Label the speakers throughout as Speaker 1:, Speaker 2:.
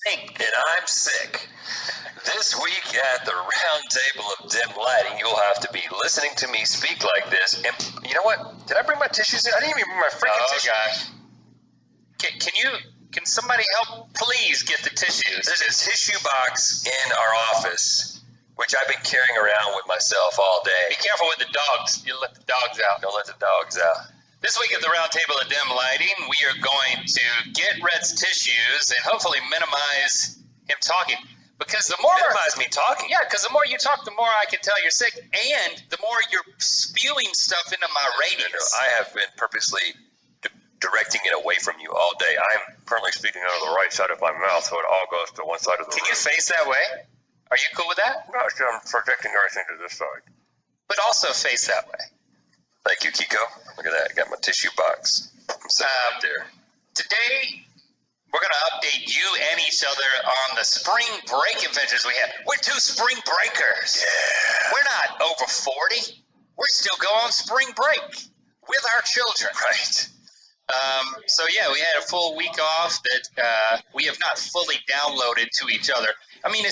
Speaker 1: Think.
Speaker 2: And I'm sick. This week at the round table of dim lighting, you'll have to be listening to me speak like this. And you know what? Did I bring my tissues in? I didn't even bring my freaking tissues.
Speaker 1: Oh, gosh. Can somebody help please get the tissues?
Speaker 2: There's a tissue box in our office, which I've been carrying around with myself all day.
Speaker 1: Be careful with the dogs. You let the dogs out.
Speaker 2: Don't let the dogs out.
Speaker 1: This week at the round table of dim lighting, we are going to get Rhett's tissues and hopefully minimize him talking. Because the more
Speaker 2: minimize me talking.
Speaker 1: Yeah, because the more you talk, the more I can tell you're sick, and the more you're spewing stuff into my radius.
Speaker 2: No, I have been purposely directing it away from you all day. I'm currently speaking out of the right side of my mouth, so it all goes to one side of the room.
Speaker 1: Can you face that way? Are you cool with that?
Speaker 2: No, I'm projecting everything to this side.
Speaker 1: But also face that way.
Speaker 2: Thank you, Kiko. Look at that. I got my tissue box. I'm sitting up there.
Speaker 1: Today, we're going to update you and each other on the spring break adventures we had. We're two spring breakers.
Speaker 2: Yeah.
Speaker 1: We're not over 40. We're still going on spring break with our children.
Speaker 2: Right.
Speaker 1: So, yeah, we had a full week off that we have not fully downloaded to each other. I mean,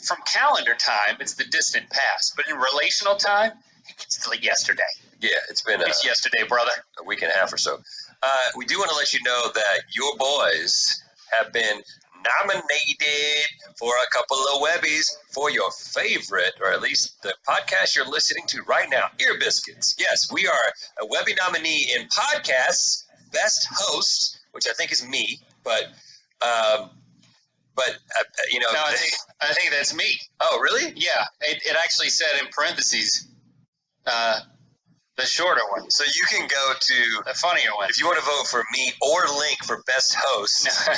Speaker 1: from calendar time, it's the distant past. But in relational time, it's like yesterday.
Speaker 2: Yeah, it's
Speaker 1: yesterday, brother.
Speaker 2: A week and a half or so. We do want to let you know that your boys have been nominated for a couple of Webbies for your favorite, or at least the podcast you're listening to right now, Ear Biscuits. Yes, we are a Webby nominee in podcasts, best host, which I think is me, but you know.
Speaker 1: No, I think that's me.
Speaker 2: Oh, really?
Speaker 1: Yeah, it actually said in parentheses, the shorter one.
Speaker 2: So you can go to
Speaker 1: the funnier one
Speaker 2: if you want to vote for me or Link for best host.
Speaker 1: So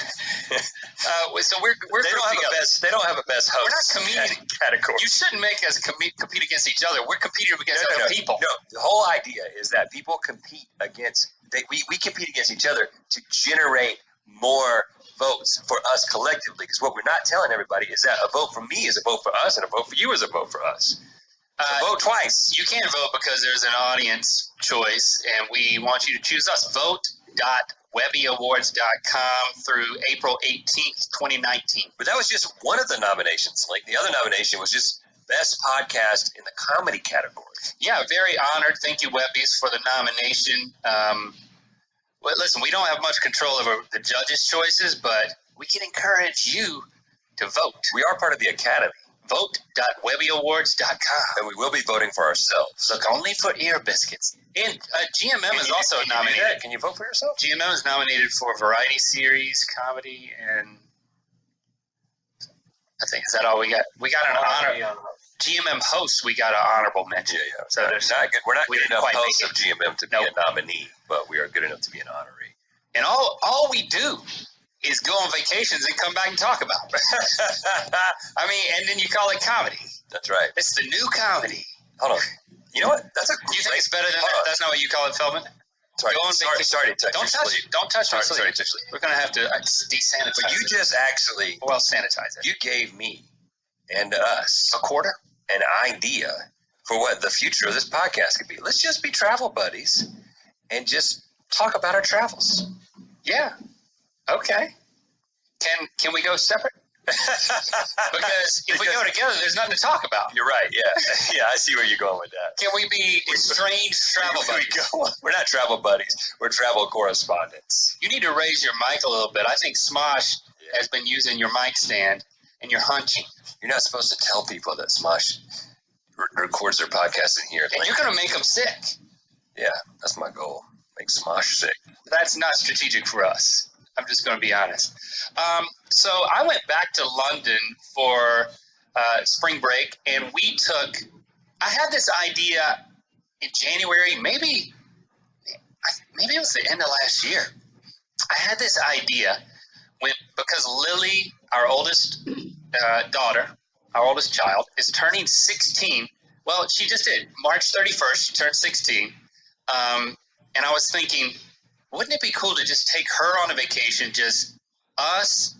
Speaker 1: we're
Speaker 2: they don't have a best host.
Speaker 1: We're not competing
Speaker 2: category.
Speaker 1: You shouldn't make us compete against each other. We're competing against other people.
Speaker 2: No, the whole idea is that people compete against. We compete against each other to generate more votes for us collectively. Because what we're not telling everybody is that a vote for me is a vote for us, and a vote for you is a vote for us. Vote twice.
Speaker 1: You can't vote because there's an audience choice, and we want you to choose us. Vote.webbyawards.com through April 18th, 2019.
Speaker 2: But that was just one of the nominations. Like the other nomination was just best podcast in the comedy category.
Speaker 1: Yeah, very honored. Thank you, Webbies, for the nomination. Well, listen, we don't have much control over the judges' choices, but we can encourage you to vote.
Speaker 2: We are part of the Academy.
Speaker 1: Vote.webbyawards.com.
Speaker 2: And we will be voting for ourselves.
Speaker 1: Look only for Ear Biscuits. And GMM is also nominated.
Speaker 2: Can you vote for yourself?
Speaker 1: GMM is nominated for Variety Series, Comedy, and I think, is that all we got? We got an honor. GMM host, we got an honorable mention.
Speaker 2: Yeah.
Speaker 1: So there's
Speaker 2: not good. We're not good enough hosts of GMM to be a nominee, but we are good enough to be an honoree.
Speaker 1: And all we do is go on vacations and come back and talk about it. I mean, and then you call it comedy.
Speaker 2: That's right.
Speaker 1: It's the new comedy.
Speaker 2: Hold on. You know what? That's a.
Speaker 1: You think it's better than that? That's not what you call it, Feldman?
Speaker 2: Sorry to touch
Speaker 1: Don't touch it. Don't touch my sleeve.
Speaker 2: Sorry to touch sleeve.
Speaker 1: We're going to have to desanitize it.
Speaker 2: But you just actually.
Speaker 1: Well, sanitize it.
Speaker 2: You gave me and us
Speaker 1: a quarter?
Speaker 2: An idea for what the future of this podcast could be. Let's just be travel buddies and just talk about our travels.
Speaker 1: Yeah. Okay. Can we go separate? Because if we go together, there's nothing to talk about.
Speaker 2: You're right. Yeah. Yeah. I see where you're going with that.
Speaker 1: Can we be estranged travel buddies?
Speaker 2: We're not travel buddies. We're travel correspondents.
Speaker 1: You need to raise your mic a little bit. I think Smosh has been using your mic stand, and you're hunching.
Speaker 2: You're not supposed to tell people that Smosh records their podcast in here.
Speaker 1: And you're going to make them sick.
Speaker 2: Yeah, that's my goal. Make Smosh sick.
Speaker 1: That's not strategic for us. I'm just going to be honest. So I went back to London for spring break, and I had this idea in January, maybe it was the end of last year. I had this idea because Lily, our oldest daughter, our oldest child, is turning 16. Well, she just did. March 31st, she turned 16. And I was thinking, wouldn't it be cool to just take her on a vacation, just us,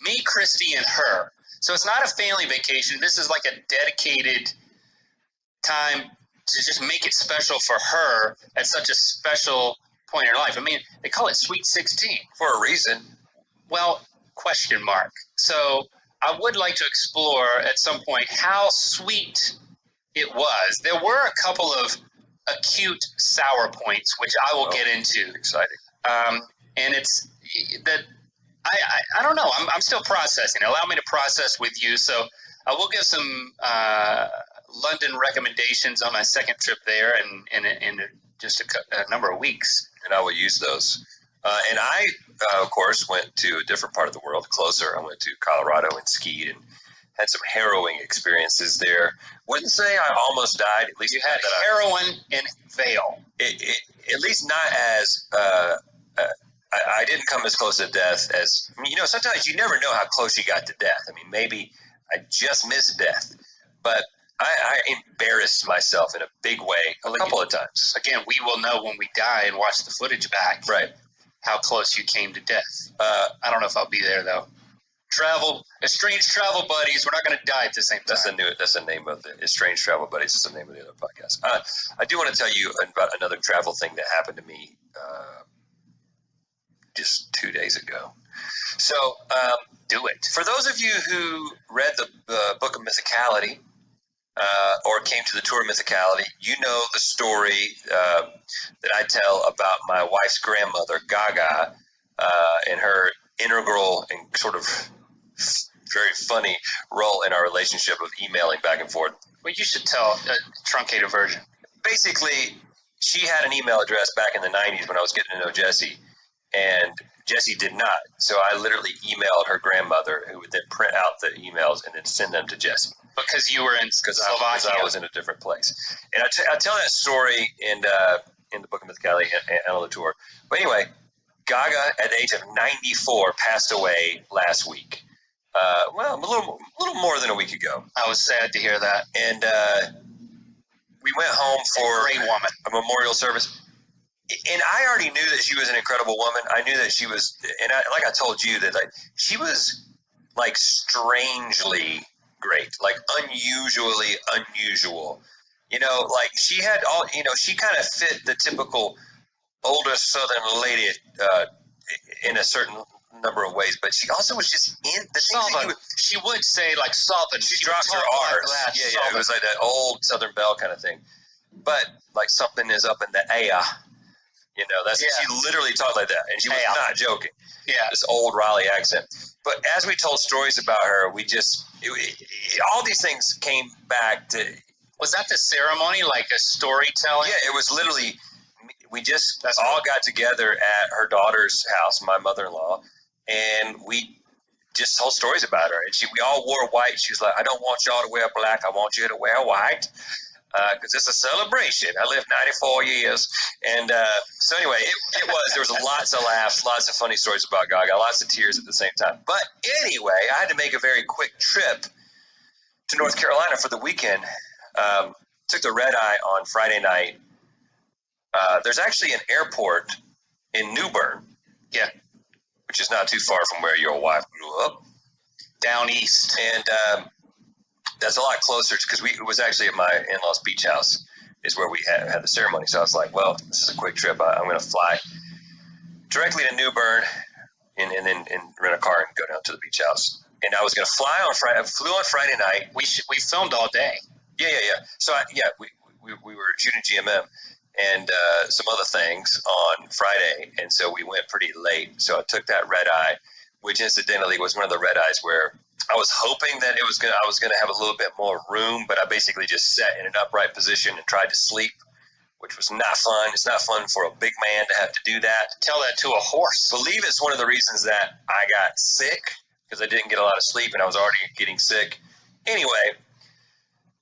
Speaker 1: me, Christy, and her? So it's not a family vacation. This is like a dedicated time to just make it special for her at such a special point in her life. I mean, they call it Sweet 16.
Speaker 2: For a reason.
Speaker 1: Well, question mark. So I would like to explore at some point how sweet it was. There were a couple of acute sour points, which I will get into.
Speaker 2: Exciting.
Speaker 1: And it's that I don't know. I'm still processing. Allow me to process with you. So I will give some London recommendations on my second trip there in just a number of weeks.
Speaker 2: And I will use those. And I, of course, went to a different part of the world, closer. I went to Colorado and skied and had some harrowing experiences there. Wouldn't say I almost died. At least
Speaker 1: you had heroin in Vail.
Speaker 2: At least not as I didn't come as close to death as, sometimes you never know how close you got to death. I mean, maybe I just missed death, but I embarrassed myself in a big way a couple of times.
Speaker 1: Again, we will know when we die and watch the footage back.
Speaker 2: Right.
Speaker 1: How close you came to death. I don't know if I'll be there, though. Estranged Travel Buddies. We're not going to die at the same time.
Speaker 2: That's the name of the Estranged Travel Buddies. It's the name of the other podcast. I do want to tell you about another travel thing that happened to me just 2 days ago. So,
Speaker 1: do it.
Speaker 2: For those of you who read the Book of Mythicality or came to the tour of Mythicality, you know the story that I tell about my wife's grandmother, Gaga, and her integral and sort of very funny role in our relationship of emailing back and forth.
Speaker 1: Well, you should tell a truncated version.
Speaker 2: Basically, she had an email address back in the 90s when I was getting to know Jesse, and Jesse did not. So I literally emailed her grandmother, who would then print out the emails and then send them to Jesse.
Speaker 1: Because you were in Slovakia.
Speaker 2: Because I was in a different place. And I tell that story in the Book of Mythicality and on the tour. But anyway, Gaga, at the age of 94, passed away last week. A little more than a week ago.
Speaker 1: I was sad to hear that.
Speaker 2: And we went home for
Speaker 1: a great woman.
Speaker 2: A memorial service. And I already knew that she was an incredible woman. I knew that she was, and like I told you, that she was strangely great, unusually unusual. She had all, she kind of fit the typical older Southern lady in a certain number of ways, but she also was just in the
Speaker 1: Southern. She would say Southern.
Speaker 2: She dropped her R's. Yeah, it was like that old Southern belle kind of thing. But something is up in the air. She literally talked like that, and she was not joking.
Speaker 1: Yeah,
Speaker 2: this old Raleigh accent. But as we told stories about her, we just all these things came back to.
Speaker 1: Was that the ceremony, like a storytelling?
Speaker 2: Yeah, it was literally. We just all got together at her daughter's house, my mother-in-law, and we just told stories about her. And we all wore white. She was like, "I don't want y'all to wear black. I want you to wear white." Because it's a celebration. I lived 94 years. And so anyway, there was lots of laughs, lots of funny stories about Gaga, lots of tears at the same time. But anyway, I had to make a very quick trip to North Carolina for the weekend. Took the red eye on Friday night. There's actually an airport in New Bern.
Speaker 1: Yeah.
Speaker 2: Which is not too far from where your wife grew up.
Speaker 1: Down east.
Speaker 2: And that's a lot closer because it was actually at my in-laws' beach house is where we had the ceremony. So I was like, well, this is a quick trip. I'm going to fly directly to New Bern and then rent a car and go down to the beach house. And I was going to fly on Friday. I flew on Friday night.
Speaker 1: We filmed all day.
Speaker 2: Yeah. So we were shooting GMM and some other things on Friday. And so we went pretty late. So I took that red eye, which incidentally was one of the red eyes where I was hoping that I was gonna have a little bit more room, but I basically just sat in an upright position and tried to sleep, which was not fun. It's not fun for a big man to have to do that.
Speaker 1: Tell that to a horse.
Speaker 2: I believe it's one of the reasons that I got sick because I didn't get a lot of sleep and I was already getting sick. Anyway,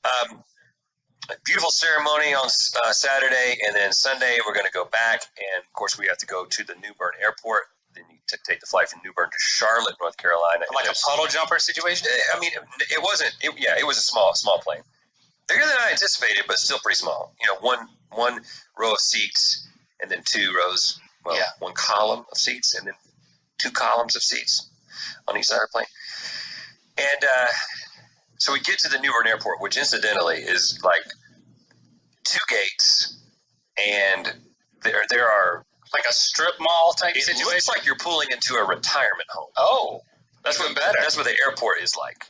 Speaker 2: a beautiful ceremony on Saturday, and then Sunday we're going to go back, and of course we have to go to the New Bern airport. Then you take the flight from New Bern to Charlotte, North Carolina.
Speaker 1: Like a puddle jumper situation?
Speaker 2: I mean, it wasn't. It was a small plane, bigger than I anticipated, but still pretty small. One row of seats, and then two rows. Well, one column of seats, and then two columns of seats on each side of the plane. And so we get to the New Bern airport, which incidentally is like two gates, and there are.
Speaker 1: Like a strip mall type situation?
Speaker 2: It looks like you're pulling into a retirement home.
Speaker 1: Oh.
Speaker 2: That's
Speaker 1: Even
Speaker 2: what
Speaker 1: better.
Speaker 2: That's what the airport is like.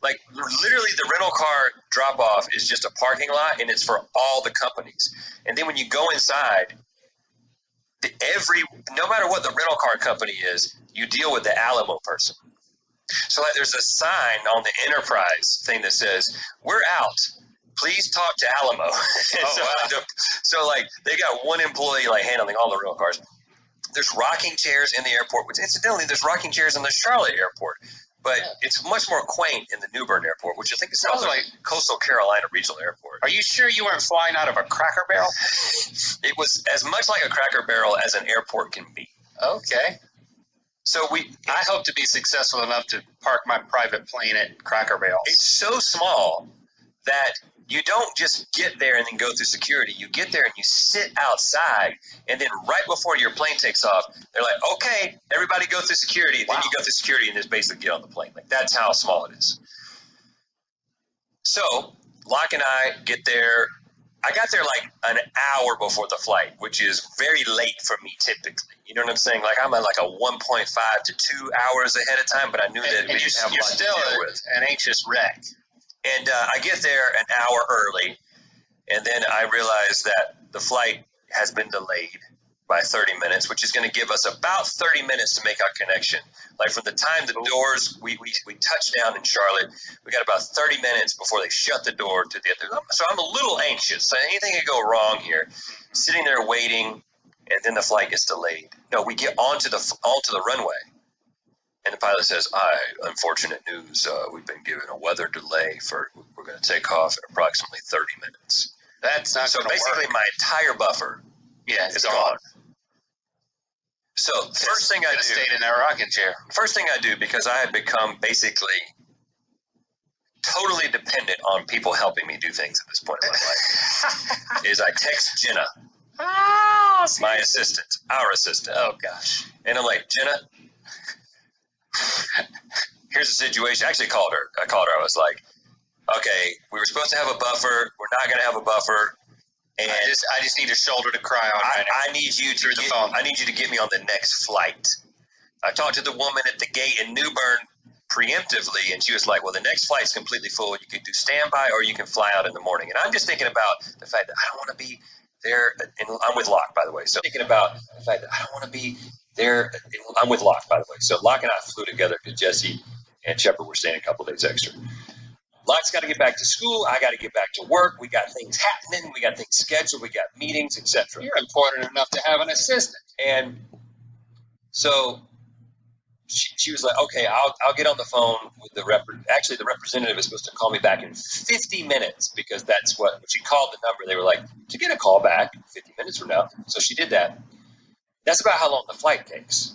Speaker 2: Like literally, the rental car drop off is just a parking lot, and it's for all the companies. And then when you go inside, no matter what the rental car company is, you deal with the Alamo person. So like, there's a sign on the Enterprise thing that says, "We're out. Please talk to Alamo." So like, they got one employee like handling all the rental cars. There's rocking chairs in the airport, which incidentally, there's rocking chairs in the Charlotte airport, but it's much more quaint in the New Bern airport, which I think is also like Coastal Carolina Regional Airport.
Speaker 1: Are you sure you weren't flying out of a Cracker Barrel?
Speaker 2: It was as much like a Cracker Barrel as an airport can be.
Speaker 1: Okay. So I hope to be successful enough to park my private plane at Cracker Barrel.
Speaker 2: It's so small that you don't just get there and then go through security. You get there and you sit outside, and then right before your plane takes off, they're like, "Okay, everybody go through security." Wow. Then you go through security and just basically get on the plane. Like, that's how small it is. So Locke and I get there. I got there like an hour before the flight, which is very late for me typically. You know what I'm saying? Like, I'm at like a 1.5 to 2 hours ahead of time, but I knew that we didn't have much to deal with.
Speaker 1: An anxious wreck.
Speaker 2: And I get there an hour early, and then I realize that the flight has been delayed by 30 minutes, which is going to give us about 30 minutes to make our connection. Like, from the time the doors, we touch down in Charlotte, we got about 30 minutes before they shut the door to the other. So I'm a little anxious. So anything could go wrong here. Sitting there waiting, and then the flight gets delayed. No, we get onto the runway. And the pilot says, unfortunate news, we've been given a weather delay we're going to take off in approximately 30 minutes.
Speaker 1: That's not
Speaker 2: so basically
Speaker 1: work.
Speaker 2: My entire buffer is gone. So first thing I do,
Speaker 1: stayed in that rocking chair.
Speaker 2: First thing I do, because I had become basically totally dependent on people helping me do things at this point in my life, is I text Jenna, my assistant, our assistant.
Speaker 1: Oh gosh.
Speaker 2: And I'm like, "Jenna, here's the situation." I actually called her. I was like, "Okay, we were supposed to have a buffer. We're not going to have a buffer. And
Speaker 1: I just need a shoulder to cry on.
Speaker 2: I need you to get me on the next flight." I talked to the woman at the gate in New Bern preemptively, and she was like, "Well, the next flight's completely full. You can do standby, or you can fly out in the morning." And I'm just thinking about the fact that I don't want to be there. And I'm with Locke, by the way. So thinking about the fact that I don't want to be there. I'm with Locke, by the way. So Locke and I flew together because Jesse and Shepard were staying a couple days extra. Locke's got to get back to school. I got to get back to work. We got things happening. We got things scheduled. We got meetings, etc.
Speaker 1: You're important enough to have an assistant.
Speaker 2: And so she was like, "Okay, I'll get on the phone with the Actually, the representative is supposed to call me back in 50 minutes because that's when she called the number. They were like, to get a call back 50 minutes from now. So she did that. That's about how long the flight takes.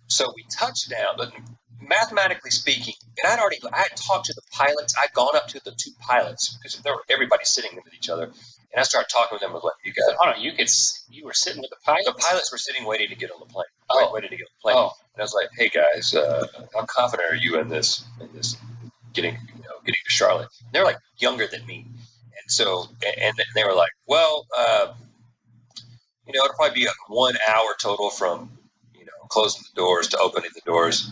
Speaker 2: So we touched down, but mathematically speaking, and I had talked to the pilots. I'd gone up to the two pilots because there were everybody sitting with each other, and I started talking with them. I was like, "You guys,
Speaker 1: hold on, you were sitting with the pilots?
Speaker 2: The pilots were sitting waiting to get on the plane. Waiting to get on the plane."
Speaker 1: Oh.
Speaker 2: And I was like, "Hey guys, how confident are you in this getting to Charlotte?" And they're like younger than me, and so and they were like, "Well, it'll probably be 1 hour total from closing the doors to opening the doors,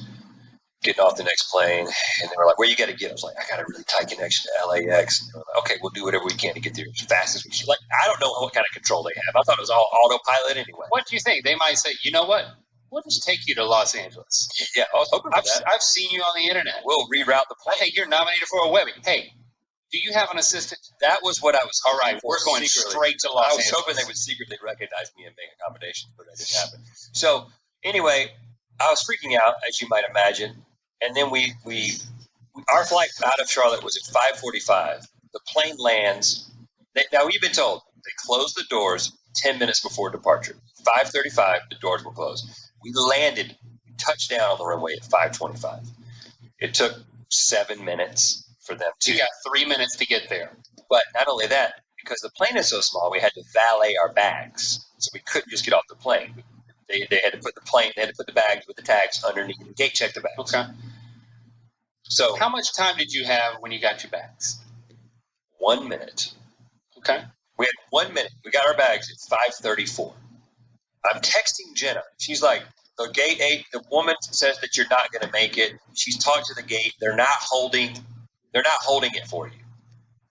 Speaker 2: getting off the next plane." And they were like, "Where you got to get?" I was like, "I got a really tight connection to LAX." And they were like, "Okay, we'll do whatever we can to get there as fast as we can." Like, I don't know what kind of control they have. I thought it was all autopilot anyway.
Speaker 1: What do you think? They might say, "You know what? We'll just take you to Los Angeles."
Speaker 2: Yeah, I was hoping for that.
Speaker 1: I've seen you on the internet.
Speaker 2: We'll reroute the plane.
Speaker 1: Hey, you're nominated for a Webby. Hey, do you have an assistant?
Speaker 2: That was what I was hoping.
Speaker 1: All right, we're going straight to Los Angeles.
Speaker 2: I was hoping they would secretly recognize me and make accommodations, but that didn't happen. So anyway, I was freaking out, as you might imagine. And then our flight out of Charlotte was at 5:45. The plane lands. Now, we've been told they closed the doors 10 minutes before departure. 5:35, the doors were closed. We landed, touched down on the runway at 5:25. It took 7 minutes for them to.
Speaker 1: You got 3 minutes to get there.
Speaker 2: But not only that, because the plane is so small, we had to valet our bags. So we couldn't just get off the plane. They had to put the bags with the tags underneath and gate check the bags.
Speaker 1: Okay.
Speaker 2: So
Speaker 1: how much time did you have when you got your bags?
Speaker 2: 1 minute.
Speaker 1: Okay.
Speaker 2: We had 1 minute. We got our bags at 5:34. I'm texting Jenna. She's like, The gate 8, the woman says that you're not going to make it. She's talked to the gate. They're not holding it for you.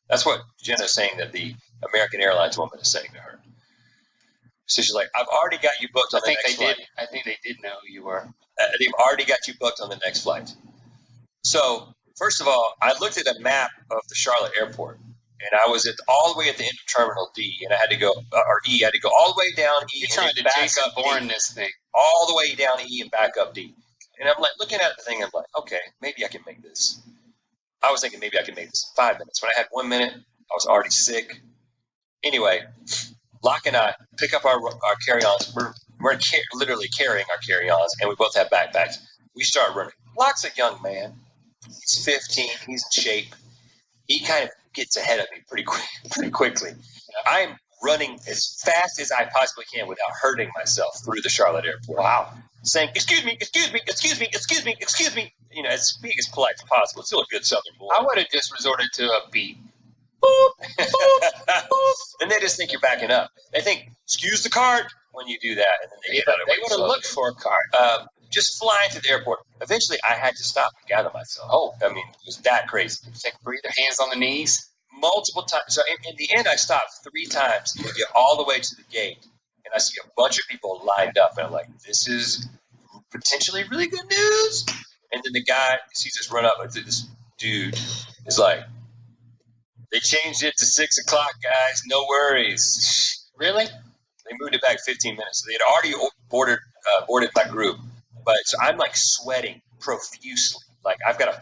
Speaker 2: That's what Jenna's saying that the American Airlines woman is saying to her. So she's like, I've already got you booked on the next flight.
Speaker 1: I think they did know who you were.
Speaker 2: They've already got you booked on the next flight. So, first of all, I looked at a map of the Charlotte airport, and I was all the way at the end of Terminal D, and I had to go, or E, I had to go all the way down E.
Speaker 1: You're trying to Jason Bourne this thing.
Speaker 2: All the way down E and back up D. And I'm like, looking at the thing, I'm like, okay, maybe I can make this. I was thinking maybe I can make this in 5 minutes. When I had 1 minute, I was already sick. Anyway, Locke and I pick up our carry-ons. We're literally carrying our carry-ons, and we both have backpacks. We start running. Locke's a young man. He's 15. He's in shape. He kind of gets ahead of me pretty quickly. I'm running as fast as I possibly can without hurting myself through the Charlotte airport.
Speaker 1: Wow.
Speaker 2: Saying, excuse me, excuse me, excuse me, excuse me, excuse me. You know, as being as polite as possible. Still a good Southern boy.
Speaker 1: I would have just resorted to a beep.
Speaker 2: Boop, boop, boop. And they just think you're backing up. They think, excuse the cart when you do that. And then they
Speaker 1: would have looked for a cart.
Speaker 2: Just flying to the airport. Eventually, I had to stop and gather myself.
Speaker 1: Oh.
Speaker 2: I mean, it was that crazy.
Speaker 1: Take a breather, hands on the knees.
Speaker 2: Multiple times. So in the end, I stopped 3 times to get all the way to the gate. And I see a bunch of people lined up. And I'm like, this is potentially really good news. And then the guy sees us run up. This dude is like, they changed it to 6 o'clock, guys. No worries.
Speaker 1: Really?
Speaker 2: They moved it back 15 minutes. So they had already boarded my group. But so I'm like sweating profusely. Like I've got a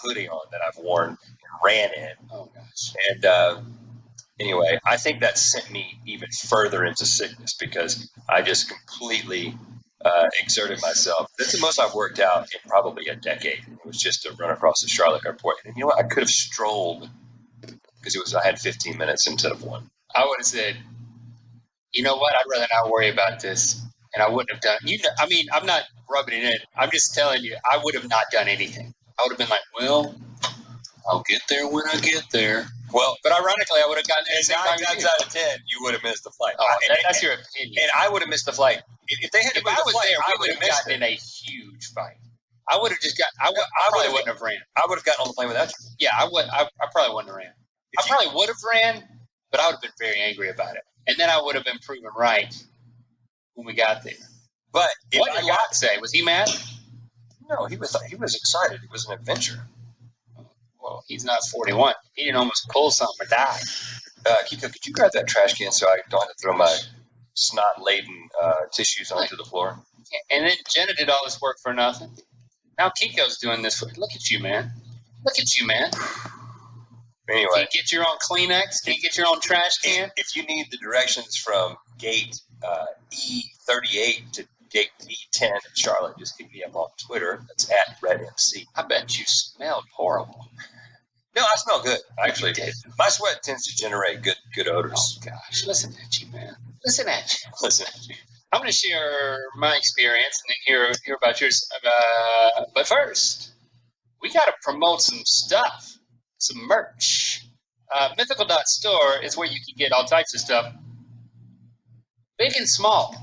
Speaker 2: hoodie on that I've worn and ran in.
Speaker 1: Oh, gosh.
Speaker 2: And anyway, I think that sent me even further into sickness because I just completely exerted myself. That's the most I've worked out in probably a decade. It was just to run across the Charlotte airport. And you know what? I could have strolled because I had 15 minutes instead of 1.
Speaker 1: I would have said, you know what? I'd rather not worry about this. And I wouldn't have done. I mean, I'm not rubbing it in. I'm just telling you, I would have not done anything. I would have been like, well, I'll get there when I get there.
Speaker 2: Well,
Speaker 1: but ironically, I would have gotten there.
Speaker 2: 9 times out of 10, you would have missed the flight.
Speaker 1: Oh, that's your opinion.
Speaker 2: And I would have missed the flight. If they had to move the flight, I would have
Speaker 1: gotten in a huge fight. I would have just got. I probably wouldn't have ran.
Speaker 2: I would have gotten on the plane without you.
Speaker 1: Yeah, I would. I probably wouldn't have ran. I probably would have ran, but I would have been very angry about it. And then I would have been proven right when we got there.
Speaker 2: But
Speaker 1: what did Locke say? Was he mad?
Speaker 2: No, he was excited. It was an adventure.
Speaker 1: Well, he's not 41. He didn't almost pull something or die.
Speaker 2: Kiko, could you grab that trash can so I don't have to throw my snot-laden tissues onto the floor?
Speaker 1: And then Jenna did all this work for nothing. Now Kiko's doing this. Look at you, man. Look at you, man.
Speaker 2: Anyway.
Speaker 1: Can't get your own Kleenex? Can't get your own trash can?
Speaker 2: If you need the directions from gate E38 to gate E10 in Charlotte, just hit me up on Twitter. That's at RhettMC.
Speaker 1: I bet you smelled horrible.
Speaker 2: No, I smell good, actually. My sweat tends to generate good odors.
Speaker 1: Oh, gosh. Listen at you, man. Listen at you.
Speaker 2: Listen at you.
Speaker 1: I'm going to share my experience and then hear about yours. But first, we got to promote some stuff, some merch. Mythical.store is where you can get all types of stuff, big and small.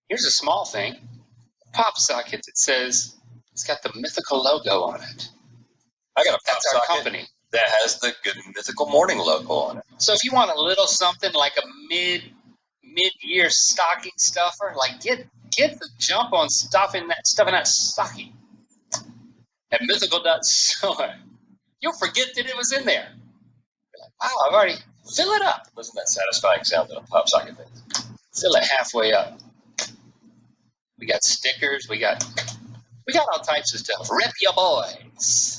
Speaker 1: Here's a small thing. Pop socket that says it's got the Mythical logo on it.
Speaker 2: I got a pop
Speaker 1: That's our
Speaker 2: socket
Speaker 1: company.
Speaker 2: that has the Good Mythical Morning logo on it.
Speaker 1: So if you want a little something like a mid-year stocking stuffer, like get the jump on stuffing that stocking at Mythical.store. You'll forget that it was in there. You're like, wow, I've already fill it up.
Speaker 2: Listen to that satisfying sound that a pop socket makes.
Speaker 1: Fill it halfway up. We got stickers. We got all types of stuff. Rep your boys.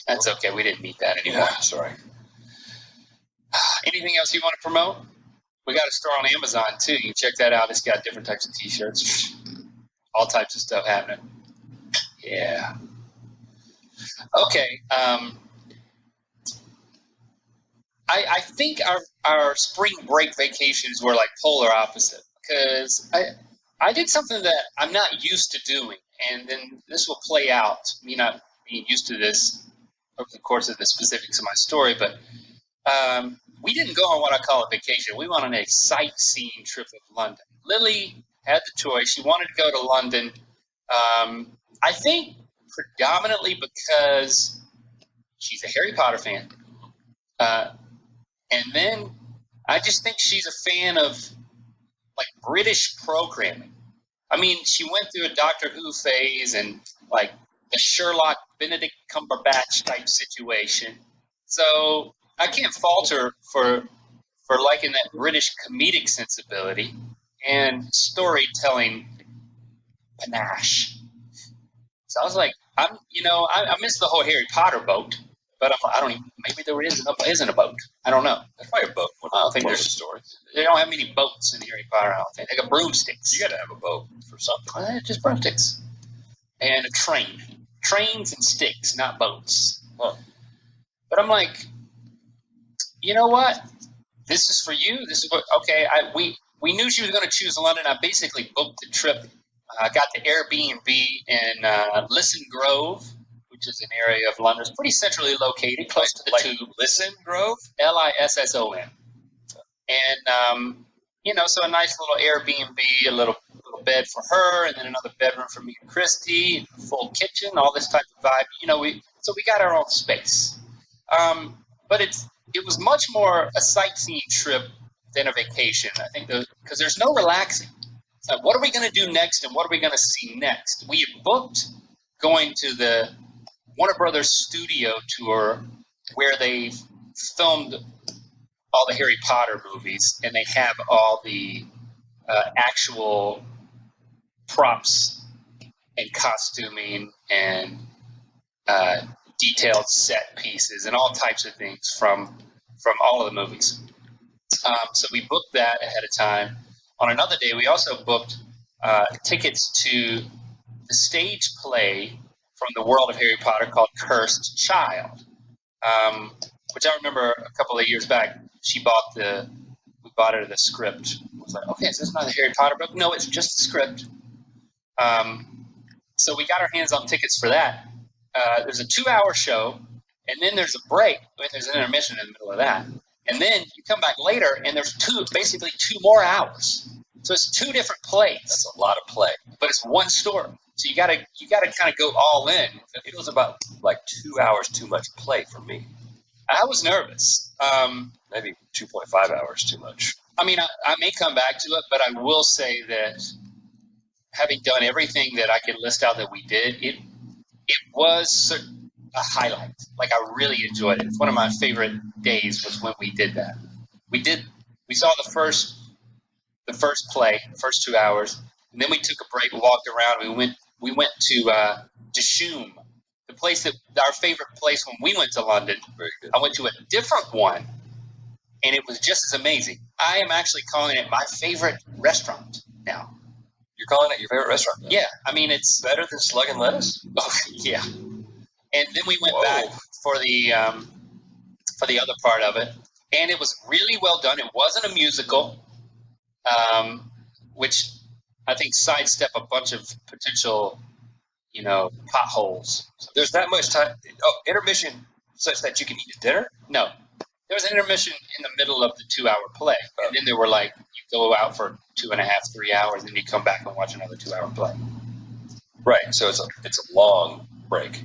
Speaker 1: That's okay. We didn't need that anymore.
Speaker 2: Yeah, sorry.
Speaker 1: Anything else you want to promote? We got a store on Amazon too. You can check that out. It's got different types of T-shirts, all types of stuff happening. Yeah. Okay. I think our spring break vacations were like polar opposite because I did something that I'm not used to doing, and then this will play out. Me not being used to this over the course of the specifics of my story, but we didn't go on what I call a vacation. We went on a sightseeing trip of London. Lily had the choice. She wanted to go to London. I think predominantly because she's a Harry Potter fan. And then I just think she's a fan of like British programming. I mean, she went through a Doctor Who phase and like the Sherlock Benedict Cumberbatch type situation. So I can't fault her for liking that British comedic sensibility and storytelling panache. So I was like, I missed the whole Harry Potter boat, but I don't even, maybe there isn't a boat. I don't know.
Speaker 2: There's probably a boat.
Speaker 1: I don't think
Speaker 2: Most
Speaker 1: there's
Speaker 2: stories.
Speaker 1: They don't have many boats in Harry Potter. I don't think they got broomsticks.
Speaker 2: You got to have a boat for something.
Speaker 1: Just broomsticks and a train, trains and sticks, not boats.
Speaker 2: Huh.
Speaker 1: But I'm like, you know what? This is for you. This is what. Okay, we knew she was going to choose London. I basically booked the trip. I got the Airbnb in Lisson Grove, which is an area of London. It's pretty centrally located, close to the tube.
Speaker 2: Lisson Grove?
Speaker 1: Lisson. And, so a nice little Airbnb, a little bed for her, and then another bedroom for me and Christy, full kitchen, all this type of vibe. So we got our own space. But it was much more a sightseeing trip than a vacation. I think because there's no relaxing. What are we going to do next, and what are we going to see next? We had booked going to the Warner Brothers studio tour where they filmed all the Harry Potter movies, and they have all the actual props and costuming and detailed set pieces and all types of things from all of the movies. So we booked that ahead of time. On another day, we also booked tickets to the stage play from the world of Harry Potter called Cursed Child, which I remember a couple of years back. We bought her the script. I was like, okay, is this not the Harry Potter book? No, it's just the script. So we got our hands on tickets for that. There's a 2-hour show, and then there's a break. There's an intermission in the middle of that. And then you come back later, and there's basically 2 more hours. So it's 2 different plays.
Speaker 2: That's a lot of play.
Speaker 1: But it's one story. So you gotta kind of go all in.
Speaker 2: It was about like 2 hours too much play for me.
Speaker 1: I was nervous.
Speaker 2: Maybe 2.5 hours too much.
Speaker 1: I mean, I may come back to it, but I will say that having done everything that I could list out that we did, it was a highlight. Like, I really enjoyed it. It's one of my favorite days was when we did that. We saw the first play, the first 2 hours, and then we took a break, walked around. We went to Dishoom, the place our favorite place when we went to London.
Speaker 2: Very good.
Speaker 1: I went to a different one, and it was just as amazing. I am actually calling it my favorite restaurant now.
Speaker 2: You're calling it your favorite restaurant now?
Speaker 1: Yeah, I mean, it's
Speaker 2: better than Slug and Lettuce.
Speaker 1: Oh, yeah. And then we went back for the other part of it, and it was really well done. It wasn't a musical, which I think sidestep a bunch of potential, potholes.
Speaker 2: So there's that much time. Oh, intermission such that you can eat at dinner?
Speaker 1: No. There was an intermission in the middle of the 2-hour play. And then there were you go out for 2.5, 3 hours, and then you come back and watch another 2-hour play.
Speaker 2: Right. So it's a long break.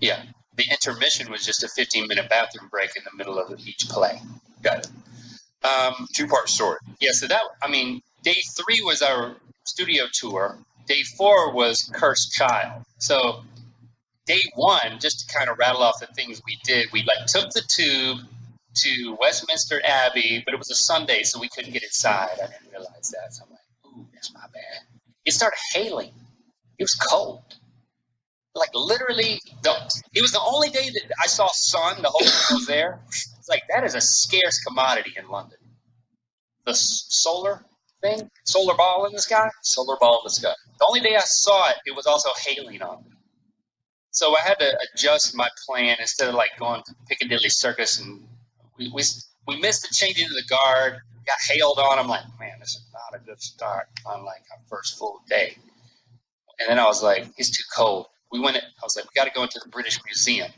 Speaker 1: Yeah. The intermission was just a 15-minute bathroom break in the middle of each play.
Speaker 2: Got it. 2-part story.
Speaker 1: Yeah. So day 3 was our studio tour. Day 4 was Cursed Child. So day 1, just to kind of rattle off the things we did, we took the tube to Westminster Abbey, but it was a Sunday, so we couldn't get inside. I didn't realize that. So I'm like, ooh, that's my bad. It started hailing. It was cold. Literally, it was the only day that I saw sun the whole time I was there. It's that is a scarce commodity in London. The solar thing, solar ball in the sky.
Speaker 2: Solar ball in the sky.
Speaker 1: The only day I saw it, it was also hailing on me. So I had to adjust my plan instead of going to Piccadilly Circus, and we missed the changing of the guard. Got hailed on. I'm like, man, this is not a good start on our first full day. And then I was like, it's too cold. I was like, we got to go into the British Museum.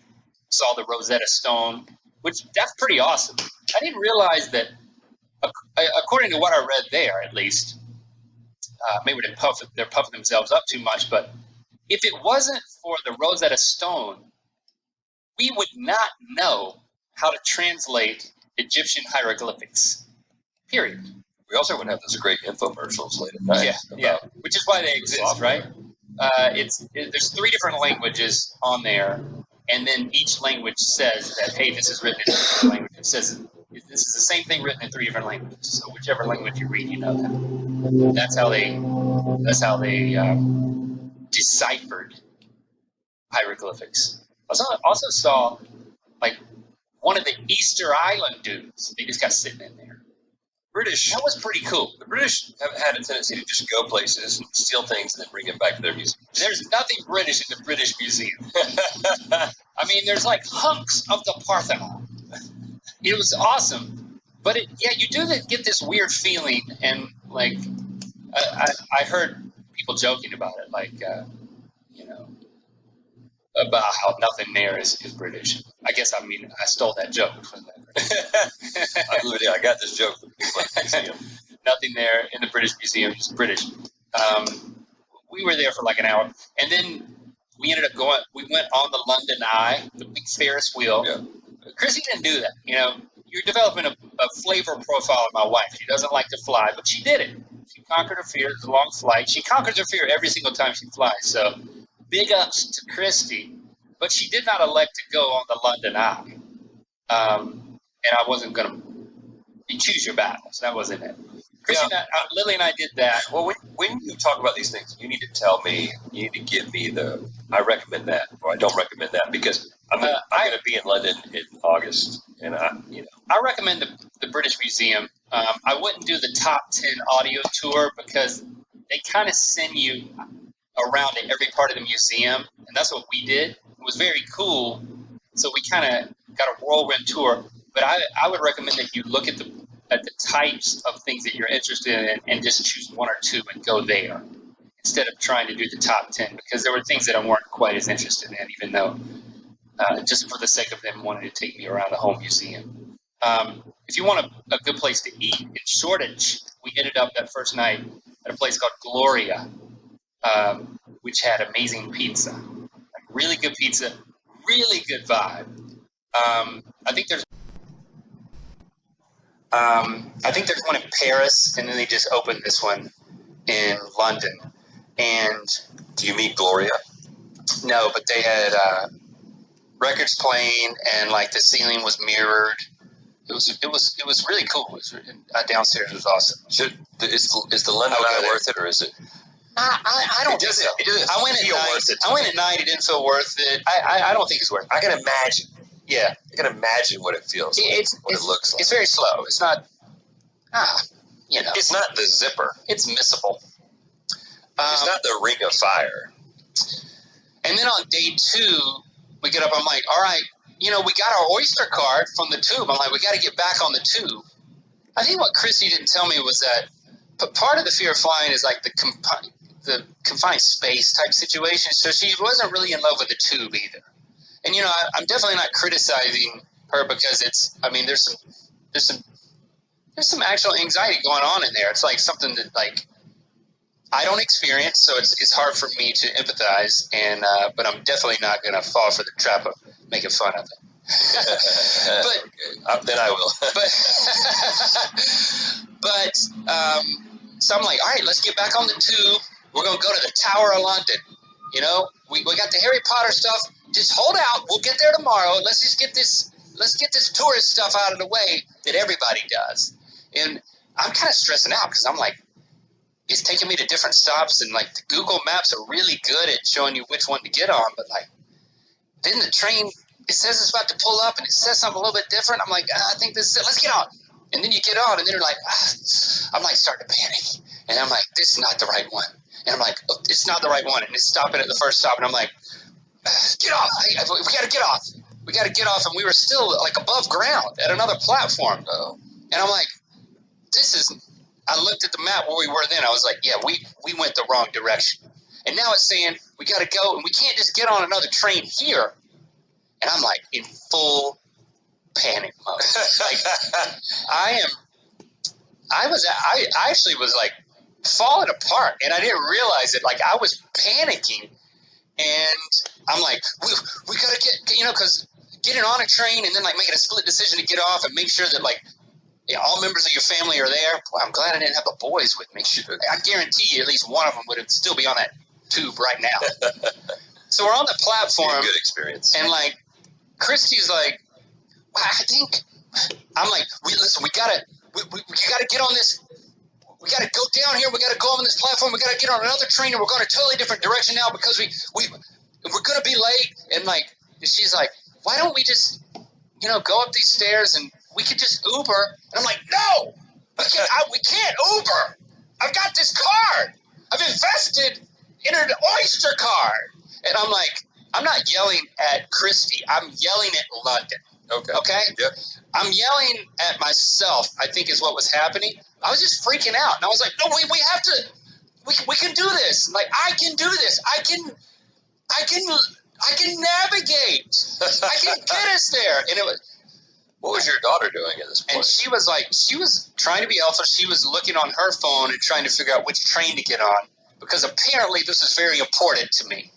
Speaker 1: Saw the Rosetta Stone, which that's pretty awesome. I didn't realize that, according to what I read there, at least, Maybe they're puffing themselves up too much, but if it wasn't for the Rosetta Stone, we would not know how to translate Egyptian hieroglyphics. Period.
Speaker 2: We also would have those great infomercials late at night.
Speaker 1: Yeah, which is why they exist, right? There's 3 different languages on there, and then each language says that, hey, this is written in 3 different languages. It says this is the same thing written in 3 different languages. So whichever language you read, you know that. That's how they deciphered hieroglyphics. I also saw like one of the Easter Island dudes. They just got sitting in there.
Speaker 2: British.
Speaker 1: That was pretty cool.
Speaker 2: The British have had a tendency to just go places and steal things and then bring them back to their museum.
Speaker 1: There's nothing British in the British Museum. I mean, there's like hunks of the Parthenon. It was awesome. But you do get this weird feeling, and like I heard people joking about it, like about how nothing there is British. I guess I stole that joke from that.
Speaker 2: I got this joke from people at the museum.
Speaker 1: Nothing there in the British Museum is British. We were there for like an hour, and then we ended up going. We went on the London Eye, the big Ferris wheel.
Speaker 2: Yeah.
Speaker 1: Chrissy didn't do that. You're developing a flavor profile of my wife. She doesn't like to fly, but she did it. She conquered her fear. It's a long flight. She conquers her fear every single time she flies. So big ups to Christy. But she did not elect to go on the London Eye. And I wasn't going to. You choose your battles. That wasn't it. Christy Lily and I did that.
Speaker 2: Well, when you talk about these things, you need to tell me, you need to give me I recommend that, or I don't recommend that, because I'm going to be in London in August, and
Speaker 1: I recommend the British Museum. I wouldn't do the top 10 audio tour because they kind of send you around in every part of the museum, and that's what we did. It was very cool, so we kind of got a whirlwind tour. But I would recommend that you look at the types of things that you're interested in and just choose 1 or 2 and go there instead of trying to do the top 10, because there were things that I weren't quite as interested in, even though just for the sake of them wanting to take me around the whole museum. If you want a good place to eat in Shoreditch, we ended up that first night at a place called Gloria, which had amazing pizza, like really good pizza, really good vibe. I think there's one in Paris, and then they just opened this one in London. And
Speaker 2: do you meet Gloria?
Speaker 1: No, but they had records playing, and like the ceiling was mirrored. It was really cool. Downstairs was awesome.
Speaker 2: Is the London Eye worth it, or is it?
Speaker 1: I don't think so. I went at night. I went at night. It didn't feel worth it. I don't think it's worth it.
Speaker 2: I can imagine.
Speaker 1: Yeah,
Speaker 2: I can imagine what it feels like, what it looks like.
Speaker 1: It's very slow. It's not.
Speaker 2: It's not the zipper.
Speaker 1: It's missable.
Speaker 2: It's not the Ring of Fire.
Speaker 1: And then on day 2, we get up. I'm like, all right, we got our Oyster card from the tube. I'm like, we got to get back on the tube. I think what Chrissy didn't tell me was that part of the fear of flying is like the confined space type situation. So she wasn't really in love with the tube either. And I'm definitely not criticizing her because there's some actual anxiety going on in there. It's like something that like I don't experience, so it's hard for me to empathize. And but I'm definitely not going to fall for the trap of making fun of it.
Speaker 2: But then I will.
Speaker 1: but so I'm like, all right, let's get back on the tube. We're going to go to the Tower of London. We got the Harry Potter stuff. Just hold out. We'll get there tomorrow. Let's just get this tourist stuff out of the way that everybody does. And I'm kind of stressing out because I'm like, it's taking me to different stops, and like the Google Maps are really good at showing you which one to get on. But like, then the train, it says it's about to pull up, and it says something a little bit different. I'm like, I think this is it. Let's get on. And then you get on, and then you're like, I'm like starting to panic. And I'm like, this is not the right one. And I'm like, oh, it's not the right one. And it's stopping at the first stop, and I'm like, get off. We got to get off. We got to get off. And we were still like above ground at another platform, though. And I'm like, I looked at the map where we were then. I was like, yeah, we went the wrong direction. And now it's saying we got to go, and we can't just get on another train here. And I'm like in full panic mode. Like I actually was like falling apart, and I didn't realize it. Like, I was panicking, and I'm like, we gotta get, because getting on a train and then like making a split decision to get off and make sure that like all members of your family are there. Boy, I'm glad I didn't have the boys with me. I guarantee you, at least one of them would still be on that tube right now. So we're on the platform.
Speaker 2: Good experience.
Speaker 1: And like, Christy's like, well, I think, I'm like, we gotta get on this. We got to go down here. We got to go on this platform. We got to get on another train, and we're going a totally different direction now because we're going to be late. And like, she's like, why don't we just, go up these stairs and we could just Uber? And I'm like, no, we can't Uber. I've got this card. I've invested in an Oyster card. And I'm like, I'm not yelling at Christy. I'm yelling at London. Okay?
Speaker 2: Yep.
Speaker 1: I'm yelling at myself, I think is what was happening. I was just freaking out. And I was like, no, we have to, we can do this. Like, I can do this. I can navigate. I can get us there. And it was.
Speaker 2: What was your daughter doing at this point?
Speaker 1: And she was trying to be alpha. She was looking on her phone and trying to figure out which train to get on because apparently this is very important to me.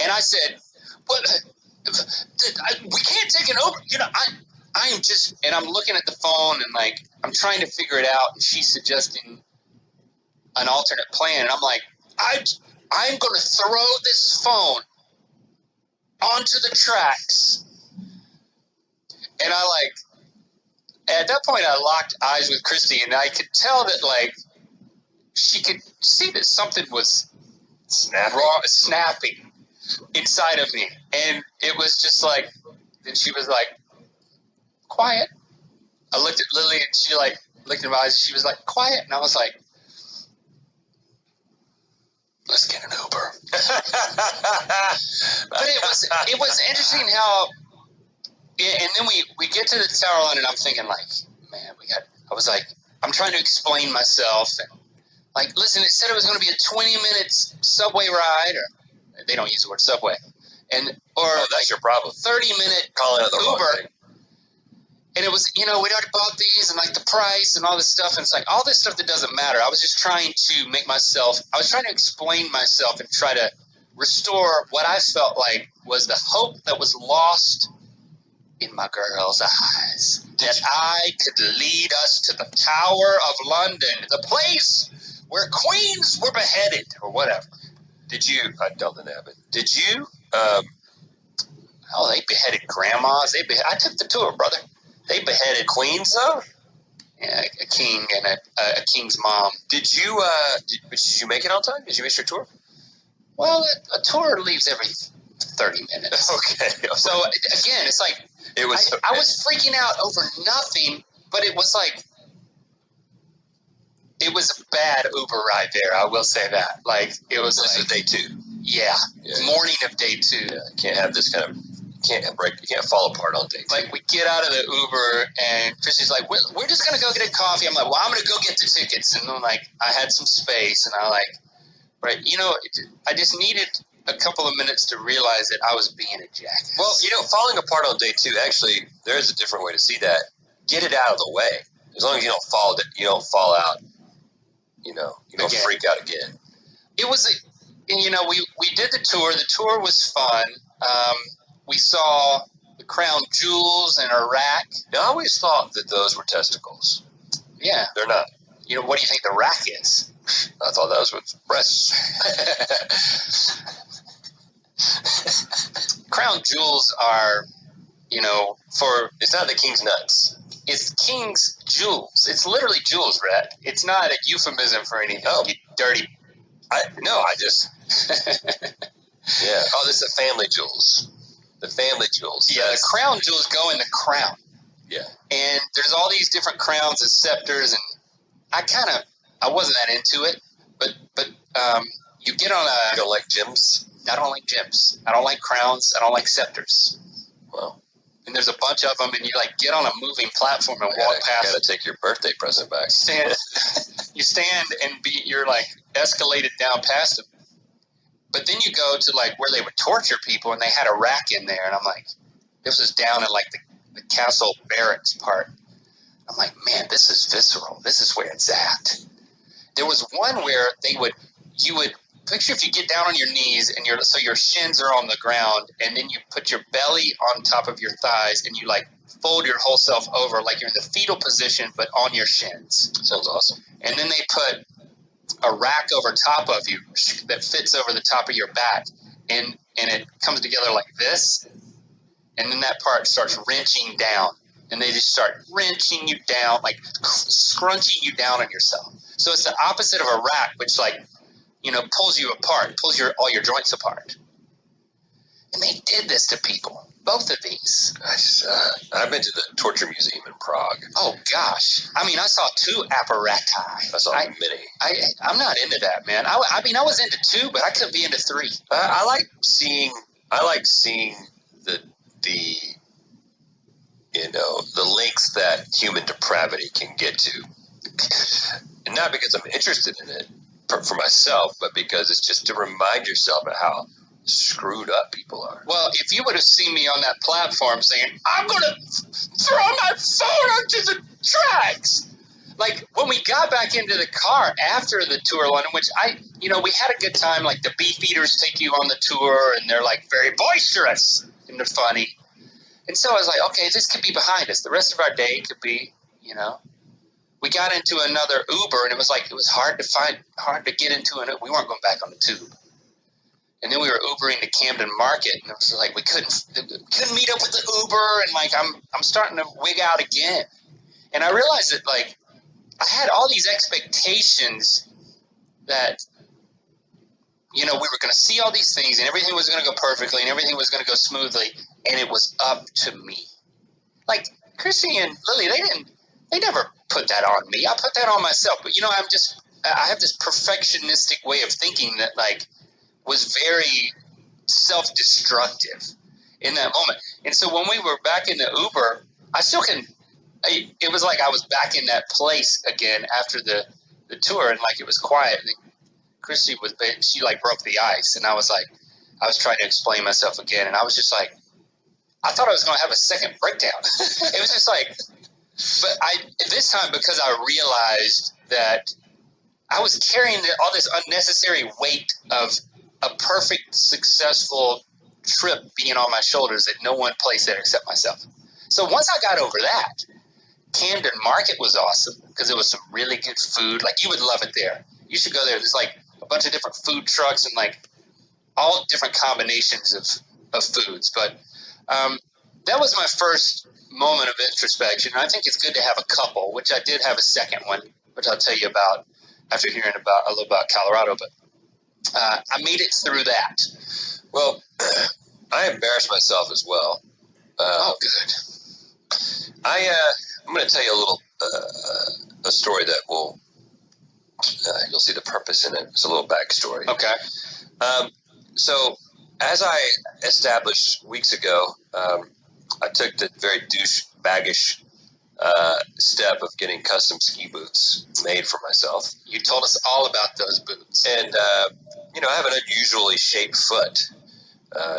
Speaker 1: And I said, what? We can't take an Uber. I am just, and I'm looking at the phone and like, I'm trying to figure it out. And she's suggesting an alternate plan. And I'm like, I'm going to throw this phone onto the tracks. And I like, at that point I locked eyes with Christy and I could tell that like, she could see that something was snapping inside of me. And it was just like, and she was like, quiet. I looked at Lily and she like looked in my eyes. She was like, quiet. And I was like, let's get an Uber. But it was interesting how, and then we get to the Tower Line and I'm thinking like, man, I was like, I'm trying to explain myself and like, listen, it said it was going to be a 20-minute subway ride, or they don't use the word subway, or
Speaker 2: that's
Speaker 1: like
Speaker 2: your problem.
Speaker 1: 30-minute
Speaker 2: calling it the
Speaker 1: Uber. And it was, we'd already bought these and like the price and all this stuff. And it's like all this stuff that doesn't matter. I was just trying to explain myself and try to restore what I felt like was the hope that was lost in my girl's eyes. That I could lead us to the Tower of London, the place where queens were beheaded or whatever.
Speaker 2: I don't know that, but did you?
Speaker 1: They beheaded grandmas. I took the tour, brother. They beheaded
Speaker 2: queens, though?
Speaker 1: Yeah, a king and a king's mom.
Speaker 2: Did you make it on time? Did you miss your tour?
Speaker 1: Well, a tour leaves every 30 minutes.
Speaker 2: Okay.
Speaker 1: So, again, it's like, I was freaking out over nothing, but it was like, it was a bad Uber ride there, I will say that. Like, it was
Speaker 2: this is day 2.
Speaker 1: Yeah, morning of day 2.
Speaker 2: Yeah, can't have this kind of, you can't fall apart on day 2.
Speaker 1: Like, we get out of the Uber, and Chrissy's like, we're just going to go get a coffee. I'm like, well, I'm going to go get the tickets. And then, like, I had some space, and I just needed a couple of minutes to realize that I was being a jackass.
Speaker 2: Well, falling apart on day 2, actually, there's a different way to see that. Get it out of the way. As long as you don't fall out, you don't freak out again.
Speaker 1: It was, we did the tour. The tour was fun. We saw the crown jewels in Iraq.
Speaker 2: Now, I always thought that those were testicles.
Speaker 1: Yeah.
Speaker 2: They're not.
Speaker 1: What do you think the rack is?
Speaker 2: I thought that was with breasts.
Speaker 1: Crown jewels are,
Speaker 2: It's not the king's nuts.
Speaker 1: It's king's jewels. It's literally jewels, Rhett. It's not a euphemism for anything. Oh, you dirty.
Speaker 2: Yeah. Oh, this is the family jewels. The family jewels.
Speaker 1: Yeah, the crown jewels go in the crown.
Speaker 2: Yeah.
Speaker 1: And there's all these different crowns and scepters, and I wasn't that into it, but you get on a...
Speaker 2: You don't like gems?
Speaker 1: I don't like gems. I don't like crowns. I don't like scepters.
Speaker 2: Well...
Speaker 1: And there's a bunch of them, and you get on a moving platform and walk past.
Speaker 2: You gotta take your birthday present back.
Speaker 1: You stand and you're escalated down past them. But then you go to where they would torture people, and they had a rack in there, and I'm like, this was down in the castle barracks part. I'm like, man, this is visceral. This is where it's at. there was one where you would picture if you get down on your knees and so your shins are on the ground, and then you put your belly on top of your thighs, and you like fold your whole self over like you're in the fetal position, but on your shins.
Speaker 2: Sounds awesome.
Speaker 1: And then they put a rack over top of you that fits over the top of your back, and it comes together like this, and then that part starts wrenching down, and they just start wrenching you down, like scrunching you down on yourself. So it's the opposite of a rack, which like, you know, pulls you apart, pulls all your joints apart. And they did this to people. Both of these.
Speaker 2: I've been to the Torture Museum in Prague.
Speaker 1: Oh, gosh. I mean, I saw 2 apparati.
Speaker 2: I saw many.
Speaker 1: I'm not into that, man. I mean, I was into 2, but I could be into 3.
Speaker 2: I like seeing the you know, the lengths that human depravity can get to. And not because I'm interested in it for myself, but because it's just to remind yourself of how screwed up people are.
Speaker 1: Well, if you would have seen me on that platform saying, I'm going to throw my phone onto the tracks. Like, when we got back into the car after the tour of London, which we had a good time. Like, the Beef Eaters take you on the tour, and they're, like, very boisterous, and they're funny. And so I was like, okay, this could be behind us. The rest of our day could be, you know. We got into another Uber, and it was hard to get into an Uber. We weren't going back on the tube. And then we were Ubering to Camden Market, and it was like we couldn't meet up with the Uber, and like I'm starting to wig out again. And I realized that like I had all these expectations that, you know, we were going to see all these things, and everything was going to go perfectly, and everything was going to go smoothly, and it was up to me. Like Chrissy and Lily, they never put that on me. I put that on myself. But you know, I have this perfectionistic way of thinking that like was very self-destructive in that moment. And so when we were back in the Uber, it was like I was back in that place again after the tour, and like it was quiet. And Christy she like broke the ice, and I was trying to explain myself again, and I was just like, I thought I was going to have a second breakdown. It was just like, but this time, because I realized that I was carrying all this unnecessary weight of a perfect, successful trip being on my shoulders that no one placed there except myself. So once I got over that, Camden Market was awesome because it was some really good food. Like, you would love it there. You should go there. There's like a bunch of different food trucks and like all different combinations of foods. But that was my first moment of introspection. And I think it's good to have a couple, which I did have a second one, which I'll tell you about after hearing a little about Colorado. But I made it through that.
Speaker 2: Well, I embarrassed myself as well.
Speaker 1: Oh, good.
Speaker 2: I'm going to tell you a story that will you'll see the purpose in it. It's a little backstory.
Speaker 1: Okay.
Speaker 2: So, as I established weeks ago, I took the very douchebaggish step of getting custom ski boots made for myself.
Speaker 1: You told us all about those boots.
Speaker 2: And, I have an unusually shaped foot.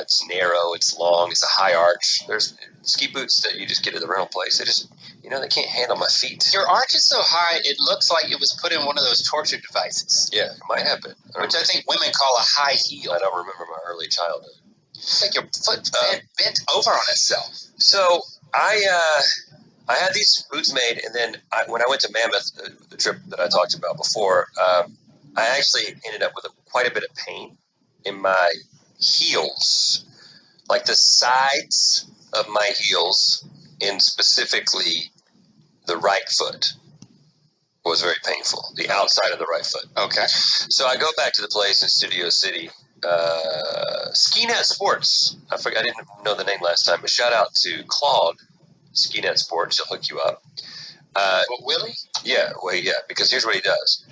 Speaker 2: It's narrow, it's long, it's a high arch. There's ski boots that you just get at the rental place. They just, they can't handle my feet.
Speaker 1: Your arch is so high, it looks like it was put in one of those torture devices.
Speaker 2: Yeah, it might have been.
Speaker 1: Which I think women call a high heel.
Speaker 2: I don't remember my early childhood.
Speaker 1: It's like your foot bent over on itself.
Speaker 2: So I had these boots made, and then when I went to Mammoth, the trip that I talked about before, I actually ended up with quite a bit of pain in my heels, like the sides of my heels, and specifically the right foot was very painful. The outside of the right foot.
Speaker 1: Okay.
Speaker 2: So I go back to the place in Studio City, SkiNet Sports. I didn't know the name last time, but shout out to Claude, SkiNet Sports. He'll hook you up.
Speaker 1: Willie?
Speaker 2: Yeah, because here's what he does.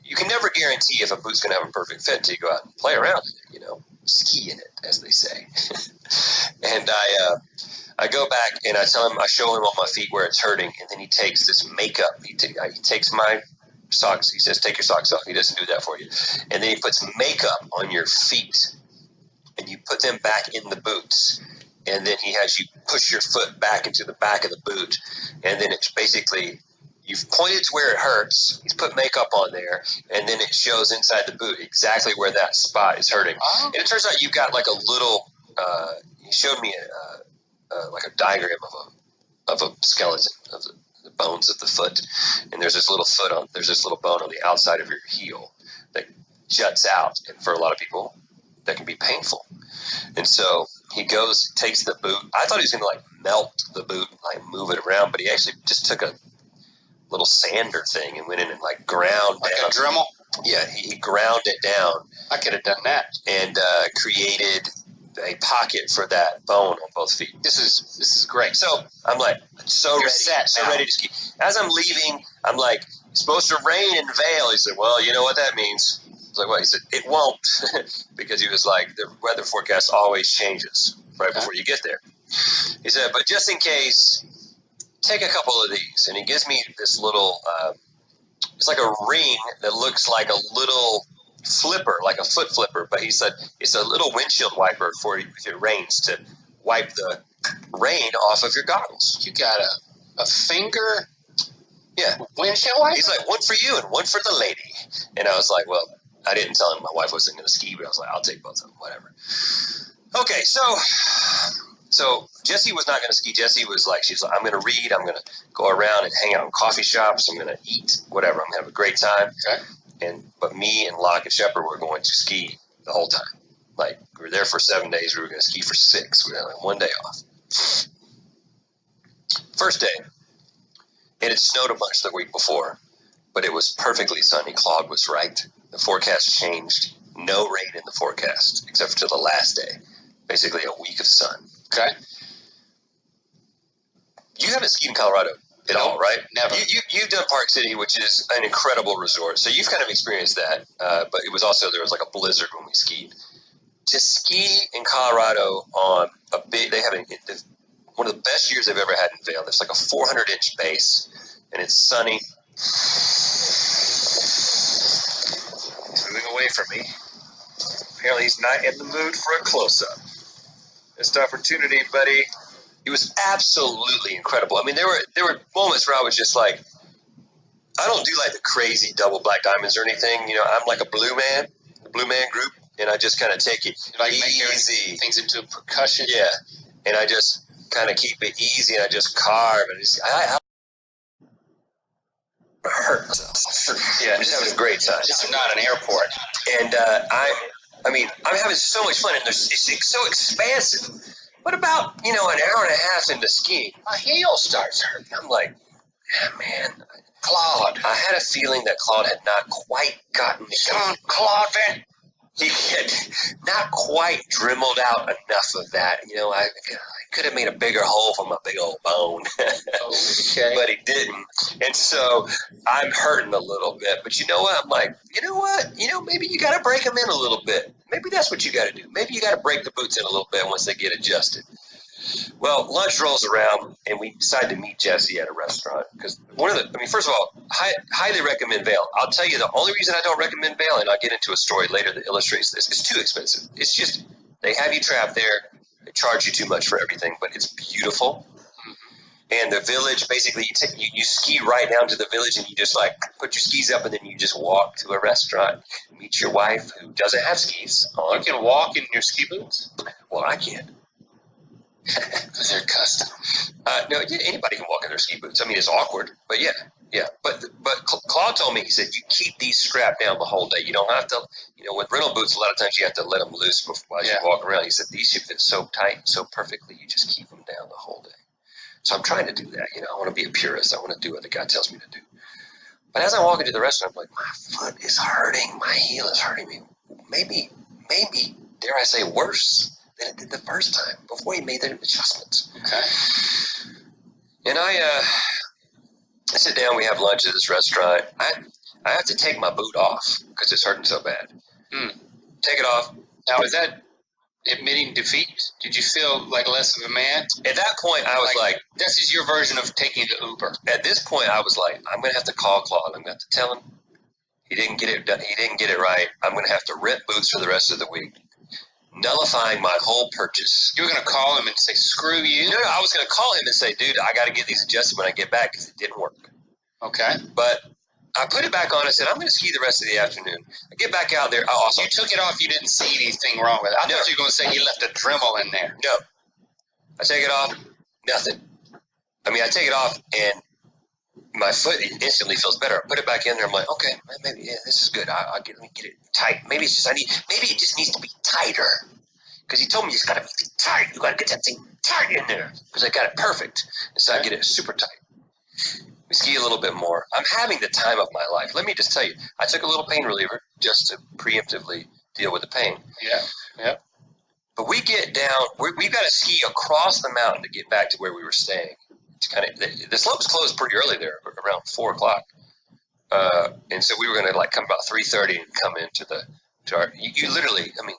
Speaker 2: You can never guarantee if a boot's going to have a perfect fit until you go out and play around in it, ski in it, as they say. And I go back and I show him on my feet where it's hurting, and then he takes this makeup. He takes my socks. He says, take your socks off. He doesn't do that for you. And then he puts makeup on your feet, and you put them back in the boots. And then he has you push your foot back into the back of the boot, and then it's basically You've pointed to where it hurts. He's put makeup on there, and then it shows inside the boot exactly where that spot is hurting. And it turns out you've got like a little. He showed me like a diagram of a skeleton of the bones of the foot, and there's this little bone on the outside of your heel that juts out, and for a lot of people, that can be painful. And so he takes the boot. I thought he was going to like melt the boot and like move it around, but he actually just took a little sander thing and went in and like ground
Speaker 1: like
Speaker 2: down.
Speaker 1: a Dremel?
Speaker 2: Yeah, he ground it down.
Speaker 1: I could have done that.
Speaker 2: And created a pocket for that bone on both feet.
Speaker 1: This is great.
Speaker 2: So I'm like, ready to ski. As I'm leaving, I'm like, it's supposed to rain in Vail. He said, well, you know what that means. I was like, what? He said, it won't. Because he was like, the weather forecast always changes right before you get there. He said, but just in case, take a couple of these. And he gives me this little, it's like a ring that looks like a little flipper, like a foot flipper. But he said, it's a little windshield wiper for if it rains to wipe the rain off of your goggles.
Speaker 1: You got a finger windshield wiper?
Speaker 2: He's like, one for you and one for the lady. And I was like, well, I didn't tell him my wife wasn't going to ski, but I was like, I'll take both of them, whatever. Okay, so Jessie was not going to ski. Jessie was like, she's like, I'm going to read. I'm going to go around and hang out in coffee shops. I'm going to eat, whatever. I'm going to have a great time.
Speaker 1: Okay.
Speaker 2: But me and Locke and Shepard were going to ski the whole time. Like, we were there for 7 days. We were going to ski for 6. We had like 1 day off. First day, it had snowed a bunch the week before, but it was perfectly sunny. Claude was right. The forecast changed. No rain in the forecast, except for the last day. Basically a week of sun.
Speaker 1: Okay.
Speaker 2: You haven't skied in Colorado at all, right?
Speaker 1: Never.
Speaker 2: You've done Park City, which is an incredible resort. So you've kind of experienced that. But it was also, there was like a blizzard when we skied. To ski in Colorado on they have one of the best years they've ever had in Vail. There's like a 400-inch base, and it's sunny.
Speaker 3: He's moving away from me. Apparently he's not in the mood for a close-up. Missed opportunity, buddy.
Speaker 2: It was absolutely incredible. I mean, there were moments where I was just like, I don't do like the crazy double black diamonds or anything. You know, I'm like a blue man, the blue man group, and I just kind of take it
Speaker 1: like
Speaker 2: easy.
Speaker 1: Make things into percussion.
Speaker 2: Yeah, and I just kind of keep it easy, and I just carve, and I hurt myself. Yeah, just having a great time.
Speaker 1: This is not an airport.
Speaker 2: And I'm having so much fun, and it's so expansive. What about, an hour and a half into skiing? My heel starts hurting. I'm like, man, Claude. I had a feeling that Claude had not quite gotten it.
Speaker 1: Come on, Claude, man.
Speaker 2: He had not quite dremeled out enough of that. I could have made a bigger hole for my big old bone.
Speaker 1: Okay.
Speaker 2: But he didn't. And so I'm hurting a little bit. But you know what? I'm like, you know what? Maybe you got to break them in a little bit. Maybe that's what you got to do. Maybe you got to break the boots in a little bit once they get adjusted. Well, lunch rolls around, and we decide to meet Jessie at a restaurant. Because first of all, highly recommend Vail. I'll tell you the only reason I don't recommend Vail, and I'll get into a story later that illustrates this, it's too expensive. It's just, they have you trapped there. They charge you too much for everything, but it's beautiful. And the village, basically, you ski right down to the village, and you just like put your skis up, and then you just walk to a restaurant, meet your wife who doesn't have skis on.
Speaker 1: You can walk in your ski boots?
Speaker 2: Well, I can't.
Speaker 1: Because they're custom.
Speaker 2: No, anybody can walk in their ski boots. I mean, it's awkward, but yeah. But Claude told me, he said, you keep these strapped down the whole day. You don't have to, with rental boots, a lot of times you have to let them loose while you walk around. He said, these should fit so tight, so perfectly, you just keep them down the whole day. So I'm trying to do that. I want to be a purist. I want to do what the guy tells me to do. But as I walk into the restaurant, I'm like, my foot is hurting. My heel is hurting me. Maybe, dare I say, worse than it did the first time before he made the adjustments.
Speaker 1: Okay.
Speaker 2: And I sit down. We have lunch at this restaurant. I have to take my boot off because it's hurting so bad. Take it off.
Speaker 1: Now, is that admitting defeat? Did you feel like less of a man?
Speaker 2: At that point, I was like,
Speaker 1: this is your version of taking the Uber.
Speaker 2: At this point, I was like, I'm going to have to call Claude. I'm going to have to tell him he didn't get it done. He didn't get it right. I'm going to have to rent boots for the rest of the week, nullifying my whole purchase.
Speaker 1: You were going to call him and say, screw you?
Speaker 2: No, I was going to call him and say, dude, I got to get these adjusted when I get back because it didn't work.
Speaker 1: Okay.
Speaker 2: But I put it back on. I said, I'm going to ski the rest of the afternoon. I get back out there. Also,
Speaker 1: You took it off. You didn't see anything wrong with it. I thought you were going to say you left a Dremel in there.
Speaker 2: No. I take it off. Nothing. I mean, I take it off and my foot instantly feels better. I put it back in there. I'm like, okay, maybe this is good. Let me get it tight. Maybe it just needs to be tighter. Because he told me it's got to be tight. You got to get that thing tight in there. Because I got it perfect. And so I get it super tight. We ski a little bit more. I'm having the time of my life. Let me just tell you, I took a little pain reliever just to preemptively deal with the pain.
Speaker 1: Yeah.
Speaker 2: But we get down. We've got to ski across the mountain to get back to where we were staying. It's kind of the slopes closed pretty early there, around 4 o'clock. And so we were going to come about 3:30 and come into our. You literally, I mean,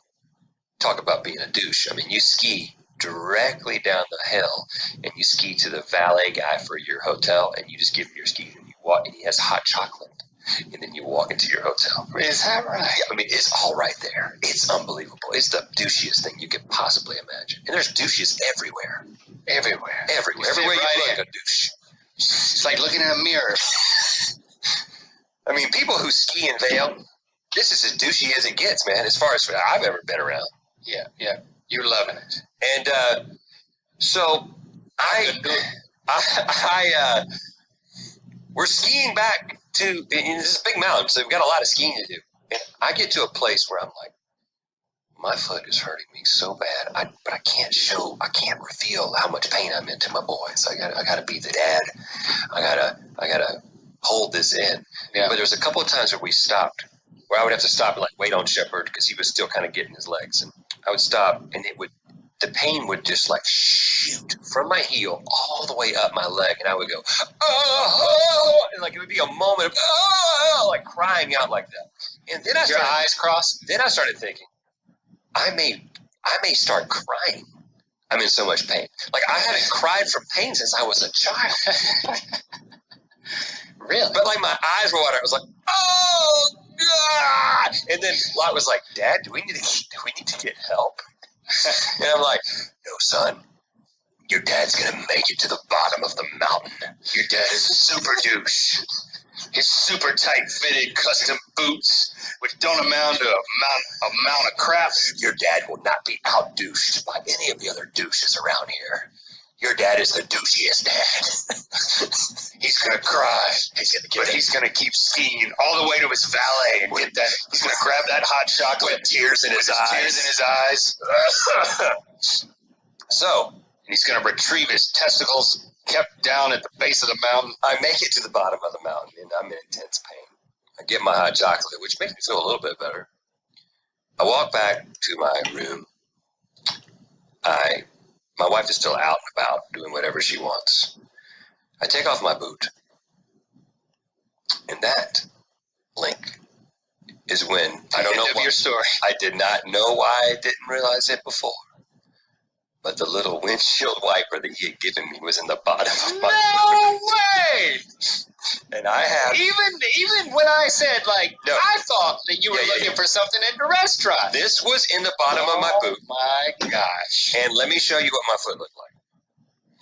Speaker 2: talk about being a douche. I mean, you ski directly down the hill and you ski to the valet guy for your hotel and you just give him your skis and you walk and he has hot chocolate and then you walk into your hotel.
Speaker 1: Is that right?
Speaker 2: Yeah, I mean, it's all right there. It's unbelievable. It's the douchiest thing you could possibly imagine. And there's douches everywhere. Everywhere you look, a douche.
Speaker 1: It's like looking in a mirror.
Speaker 2: I mean, people who ski in Vail, this is as douchey as it gets, man, as far as I've ever been around.
Speaker 1: Yeah. You're loving it.
Speaker 2: And so we're skiing back to this big mountain, so we've got a lot of skiing to do. And I get to a place where I'm like, my foot is hurting me so bad, but I can't reveal how much pain I'm in to my boys. I gotta be the dad. I gotta hold this in.
Speaker 1: Yeah.
Speaker 2: But there's a couple of times where we stopped, where I would have to stop and wait on Shepard because he was still kind of getting his legs, and I would stop, and the pain would just shoot from my heel all the way up my leg, and I would go, oh, and it would be a moment of oh, crying out like that. And then
Speaker 1: your eyes crossed.
Speaker 2: Then I started thinking, I may start crying. I'm in so much pain. I haven't cried from pain since I was a child.
Speaker 1: Really?
Speaker 2: But my eyes were watering. I was like, oh God! And then Lot was like, Dad, do we need to get help? And I'm like, no, son. Your dad's gonna make it to the bottom of the mountain. Your dad is a super douche.
Speaker 1: His super tight-fitted custom boots, which don't amount to a amount of crap.
Speaker 2: Your dad will not be out-douched by any of the other douches around here. Your dad is the douchiest dad.
Speaker 1: He's going to cry, but he's going to keep skiing all the way to his valet and get that. He's going to grab that hot chocolate with tears in his eyes. So, and he's going to retrieve his testicles kept down at the base of the mountain.
Speaker 2: I make it to the bottom of the mountain, and I'm in intense pain. I get my hot chocolate, which makes me feel a little bit better. I walk back to my room. My wife is still out and about doing whatever she wants. I take off my boot. And that, Link, is when I don't know why.
Speaker 1: Your story.
Speaker 2: I did not know why I didn't realize it before. But the little windshield wiper that he had given me was in the bottom of my boot.
Speaker 1: No way!
Speaker 2: And I have...
Speaker 1: Even when I said,
Speaker 2: no.
Speaker 1: I thought that you were looking for something at the restaurant.
Speaker 2: This was in the bottom of my boot.
Speaker 1: Oh, my gosh.
Speaker 2: And let me show you what my foot looked like.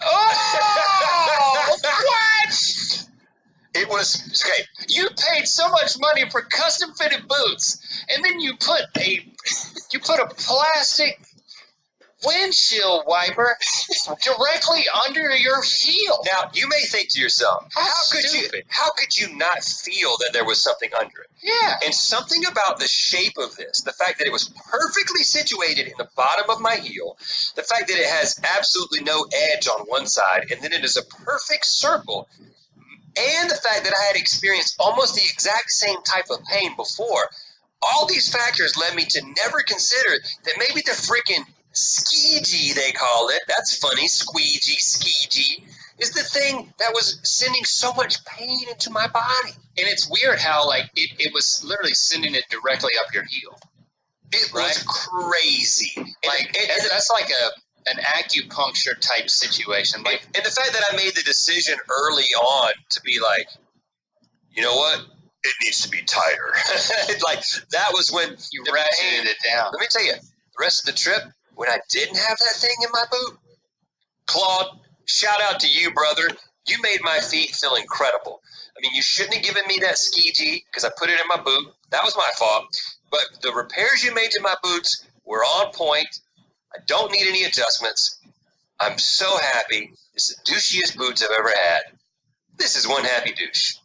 Speaker 1: Oh! What? It was... Okay, you paid so much money for custom-fitted boots, and then you put a plastic windshield wiper directly under your heel.
Speaker 2: Now, you may think to yourself, how could you not feel that there was something under it?
Speaker 1: Yeah.
Speaker 2: And something about the shape of this, the fact that it was perfectly situated in the bottom of my heel, the fact that it has absolutely no edge on one side, and then it is a perfect circle, and the fact that I had experienced almost the exact same type of pain before, all these factors led me to never consider that maybe the freaking squeegee, they call it, that's funny, squeegee, is the thing that was sending so much pain into my body.
Speaker 1: And it's weird how, it was literally sending it directly up your heel.
Speaker 2: It was crazy.
Speaker 1: That's like an acupuncture type situation.
Speaker 2: And the fact that I made the decision early on to be like, you know what? It needs to be tighter. That was when
Speaker 1: you ratcheted it down.
Speaker 2: Let me tell you, the rest of the trip, when I didn't have that thing in my boot, Claude, shout out to you, brother. You made my feet feel incredible. I mean, you shouldn't have given me that skeegee because I put it in my boot. That was my fault. But the repairs you made to my boots were on point. I don't need any adjustments. I'm so happy. It's the douchiest boots I've ever had. This is one happy douche.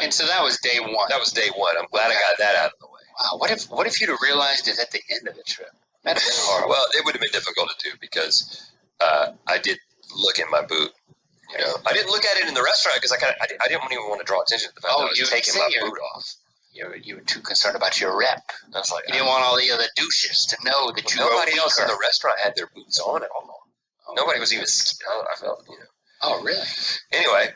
Speaker 1: And so that was day one.
Speaker 2: That was day one. I'm glad I got that out of the way.
Speaker 1: Wow. What if you'd have realized it at the end of the trip? That'd have been horrible.
Speaker 2: Well, it would have been difficult to do because I did look in my boot. You know, I didn't look at it in the restaurant because I didn't even want to draw attention to the fact that I was taking my boot off.
Speaker 1: You were too concerned about your rep.
Speaker 2: I was like,
Speaker 1: you didn't want all the other douches to know that you were
Speaker 2: nobody else in the restaurant had their boots on at all.
Speaker 1: Oh,
Speaker 2: nobody was even. I felt,
Speaker 1: Oh, really?
Speaker 2: Anyway,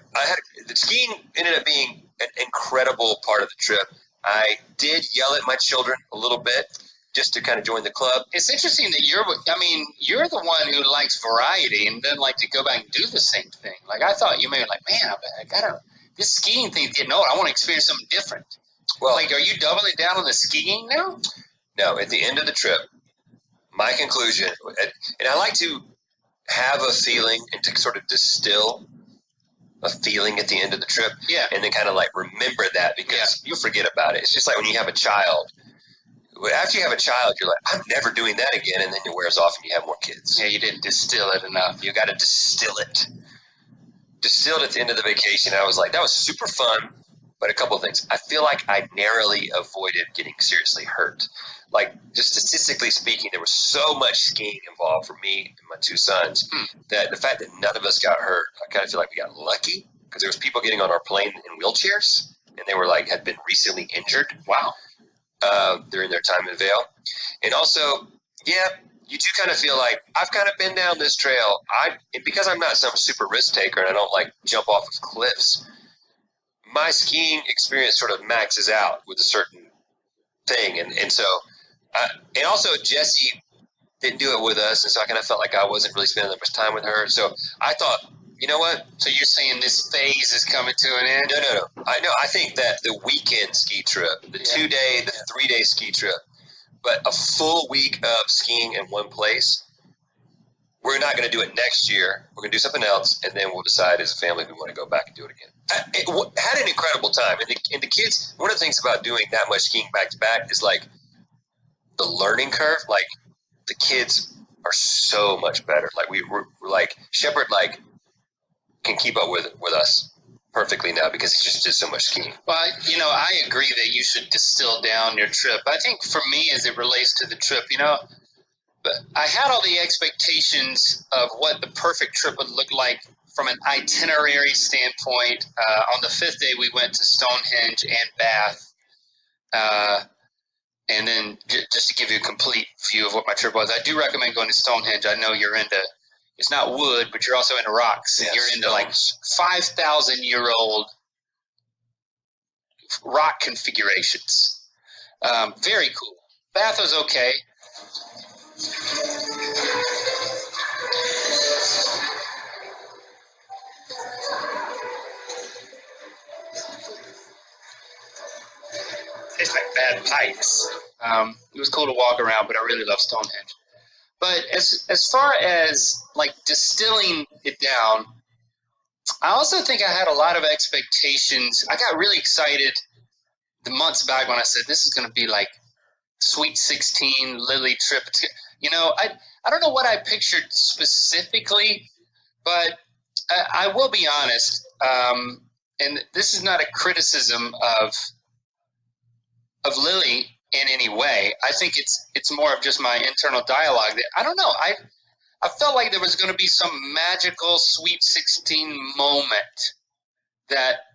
Speaker 2: the skiing ended up being an incredible part of the trip. I did yell at my children a little bit just to kind of join the club.
Speaker 1: It's interesting that you're the one who likes variety and doesn't like to go back and do the same thing. Like, I thought you may be like, man, this skiing thing's getting old. I want to experience something different. Well, like, are you doubling down on the skiing now?
Speaker 2: No, at the end of the trip, my conclusion, and I like to have a feeling and to sort of distill a feeling at the end of the trip.
Speaker 1: Yeah.
Speaker 2: And then kind of like remember that because you forget about it. It's just like when you have a child. After you have a child, you're like, I'm never doing that again. And then it wears off and you have more kids.
Speaker 1: Yeah, you didn't distill it enough.
Speaker 2: You got to distill it. Distilled at the end of the vacation. I was like, that was super fun. But a couple of things. I feel like I narrowly avoided getting seriously hurt. Like, just statistically speaking, there was so much skiing involved for me and my two sons that the fact that none of us got hurt, I kind of feel like we got lucky because there was people getting on our plane in wheelchairs and they were like, had been recently injured.
Speaker 1: Wow.
Speaker 2: During their time in Vail. And also, yeah, you do kind of feel like I've kind of been down this trail. Because I'm not some super risk taker and I don't like jump off of cliffs, my skiing experience sort of maxes out with a certain thing. And so, and also Jessie didn't do it with us. And so I kind of felt like I wasn't really spending that much time with her. So I thought, you know what?
Speaker 1: So you're saying this phase is coming to an end?
Speaker 2: No. I think that the weekend ski trip, the 2-day, the 3-day ski trip, but a full week of skiing in one place, we're not going to do it next year. We're going to do something else, and then we'll decide as a family if we want to go back and do it again. It had an incredible time. And the kids, one of the things about doing that much skiing back to back is like the learning curve. Like the kids are so much better. Like we're like Shepard, like, can keep up with us perfectly now because he just did so much skiing.
Speaker 1: Well, I agree that you should distill down your trip. I think for me, as it relates to the trip, but I had all the expectations of what the perfect trip would look like from an itinerary standpoint. On the 5th day, we went to Stonehenge and Bath. And then just to give you a complete view of what my trip was, I do recommend going to Stonehenge. I know you're into, it's not wood, but you're also into rocks. And you're into like 5,000-year-old rock configurations. Very cool. Bath was okay. Tastes like bad pipes. It was cool to walk around, but I really love Stonehenge. But as far as like distilling it down, I also think I had a lot of expectations. I got really excited the months back when I said this is going to be like Sweet 16 Lily trip. I don't know what I pictured specifically, but I will be honest, and this is not a criticism of Lily in any way. I think it's more of just my internal dialogue. That I don't know. I felt like there was going to be some magical Sweet 16 moment that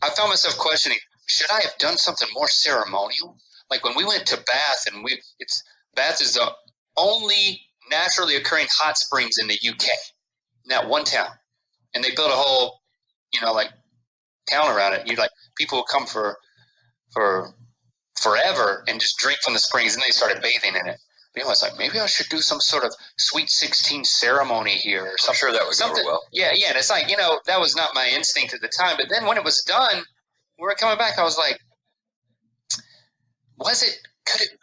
Speaker 1: I found myself questioning. Should I have done something more ceremonial? Like when we went to Bath, and Bath is the only naturally occurring hot springs in the UK, in that one town, and they built a whole, like town around it. People would come for forever and just drink from the springs, and they started bathing in it. But I was like, maybe I should do some sort of Sweet 16 ceremony here or something.
Speaker 2: I'm sure that would go well.
Speaker 1: Yeah, and it's like, that was not my instinct at the time. But then when it was done, we were coming back, I was like,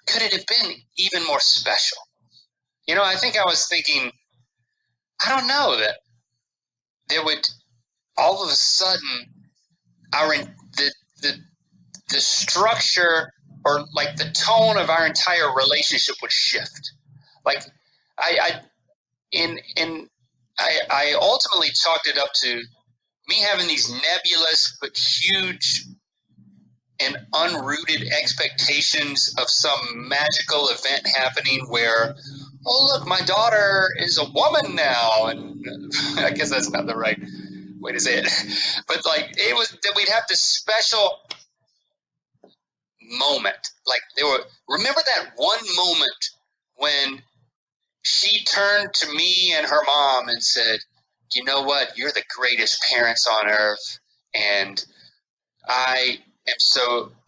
Speaker 1: could it have been even more special? I think I was thinking, I don't know, that there would all of a sudden the structure or like the tone of our entire relationship would shift. Like I ultimately chalked it up to me having these nebulous but huge and unrooted expectations of some magical event happening where, oh look, my daughter is a woman now, and I guess that's not the right way to say it, but like it was that we'd have this special moment. Like remember that one moment when she turned to me and her mom and said, you know what, you're the greatest parents on earth, and I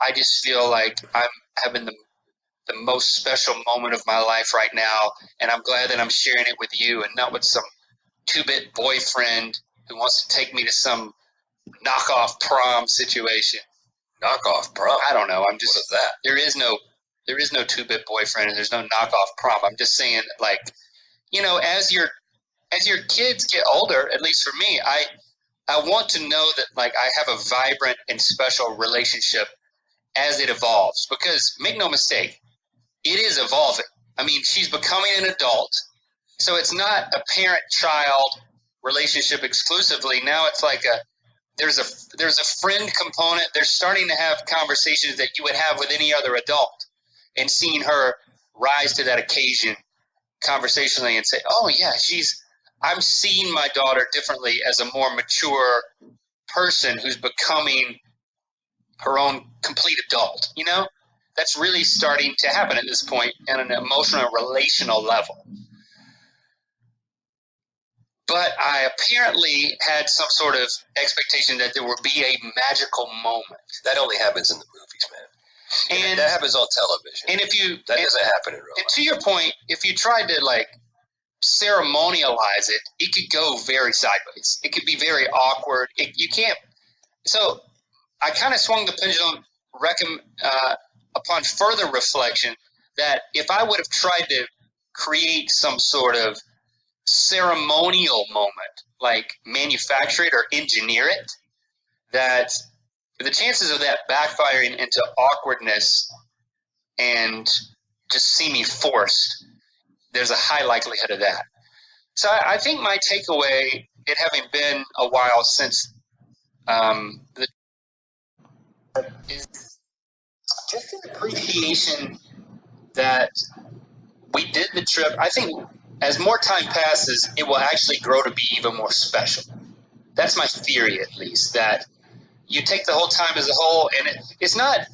Speaker 1: I just feel like I'm having the most special moment of my life right now, and I'm glad that I'm sharing it with you and not with some two-bit boyfriend who wants to take me to some knockoff prom situation.
Speaker 2: Knockoff prom?
Speaker 1: I don't know. I'm just.
Speaker 2: What is that?
Speaker 1: There is no two-bit boyfriend, and there's no knockoff prom. I'm just saying, like, you know, as your kids get older, at least for me, I want to know that like I have a vibrant and special relationship as it evolves, because make no mistake, it is evolving. I mean, she's becoming an adult, so it's not a parent-child relationship exclusively. Now it's like there's a friend component. They're starting to have conversations that you would have with any other adult, and seeing her rise to that occasion conversationally and say, "Oh yeah, I'm seeing my daughter differently as a more mature person who's becoming her own complete adult." You know, that's really starting to happen at this point on an emotional and relational level. But I apparently had some sort of expectation that there would be a magical moment.
Speaker 2: That only happens in the movies, man. And that happens on television.
Speaker 1: And
Speaker 2: that doesn't happen in real life.
Speaker 1: And to your point, if you tried to like ceremonialize it, it could go very sideways. It could be very awkward. You can't. So I kind of swung the pendulum upon further reflection that if I would have tried to create some sort of ceremonial moment, like manufacture it or engineer it, that the chances of that backfiring into awkwardness and just seeming forced, there's a high likelihood of that. So I think my takeaway, it having been a while since is just an appreciation that we did the trip. I think as more time passes, it will actually grow to be even more special. That's my theory, at least, that you take the whole time as a whole, and it's not,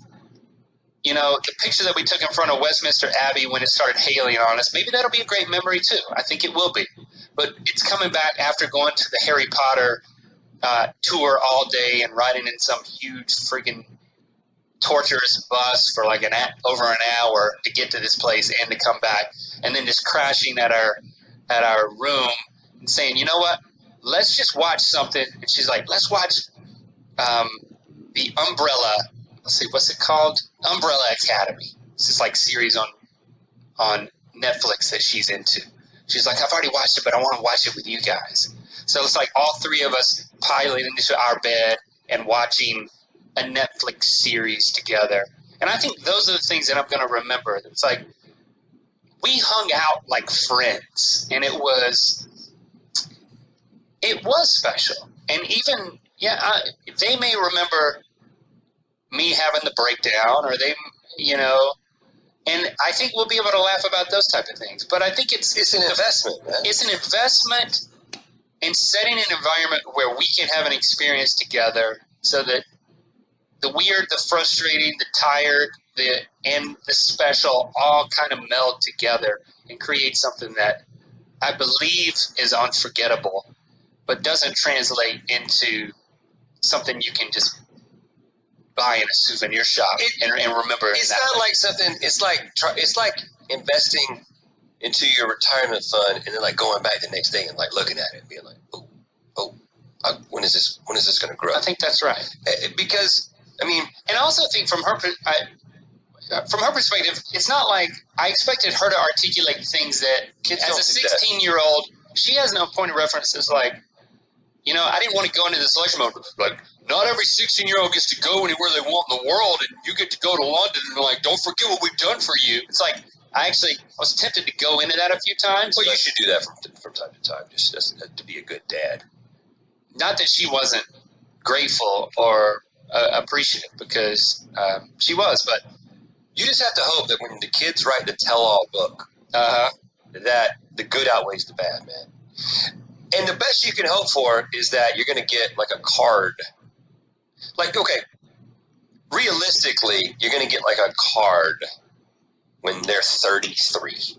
Speaker 1: you know, the picture that we took in front of Westminster Abbey when it started hailing on us, maybe that'll be a great memory too. I think it will be. But it's coming back after going to the Harry Potter tour all day and riding in some huge freaking torturous bus for like over an hour to get to this place and to come back, and then just crashing at our room and saying, you know what, let's just watch something. And she's like, let's watch the Umbrella. Let's see, what's it called? Umbrella Academy. This is like series on Netflix that she's into. She's like, I've already watched it, but I want to watch it with you guys. So it's like all three of us piling into our bed and watching a Netflix series together. And I think those are the things that I'm going to remember. It's like we hung out like friends, and it was special. And even, they may remember me having the breakdown, or they, you know, and I think we'll be able to laugh about those type of things. But I think it's
Speaker 2: an investment, man.
Speaker 1: It's an investment in setting an environment where we can have an experience together, so that the weird, the frustrating, the tired, and the special all kind of meld together and create something that I believe is unforgettable, but doesn't translate into something you can just buy in a souvenir shop and remember.
Speaker 2: It's not like something. It's like investing into your retirement fund and then like going back the next day and like looking at it and being like, when is this going to grow?
Speaker 1: I think that's right.
Speaker 2: Because I mean,
Speaker 1: and I also think from her perspective, it's not like I expected her to articulate things that, as a 16-year-old, she has no point of reference. It's like, I didn't want to go into this election mode. Like, not every 16-year-old gets to go anywhere they want in the world, and you get to go to London, and like, don't forget what we've done for you. It's like, I was tempted to go into that a few times.
Speaker 2: Well, you should do that from time to time, just to be a good dad.
Speaker 1: Not that she wasn't grateful or appreciative, because she was, but
Speaker 2: you just have to hope that when the kids write the tell-all book, that the good outweighs the bad, man. And the best you can hope for is that you're going to get like a card. Like, okay, realistically, you're going to get like a card when they're 33.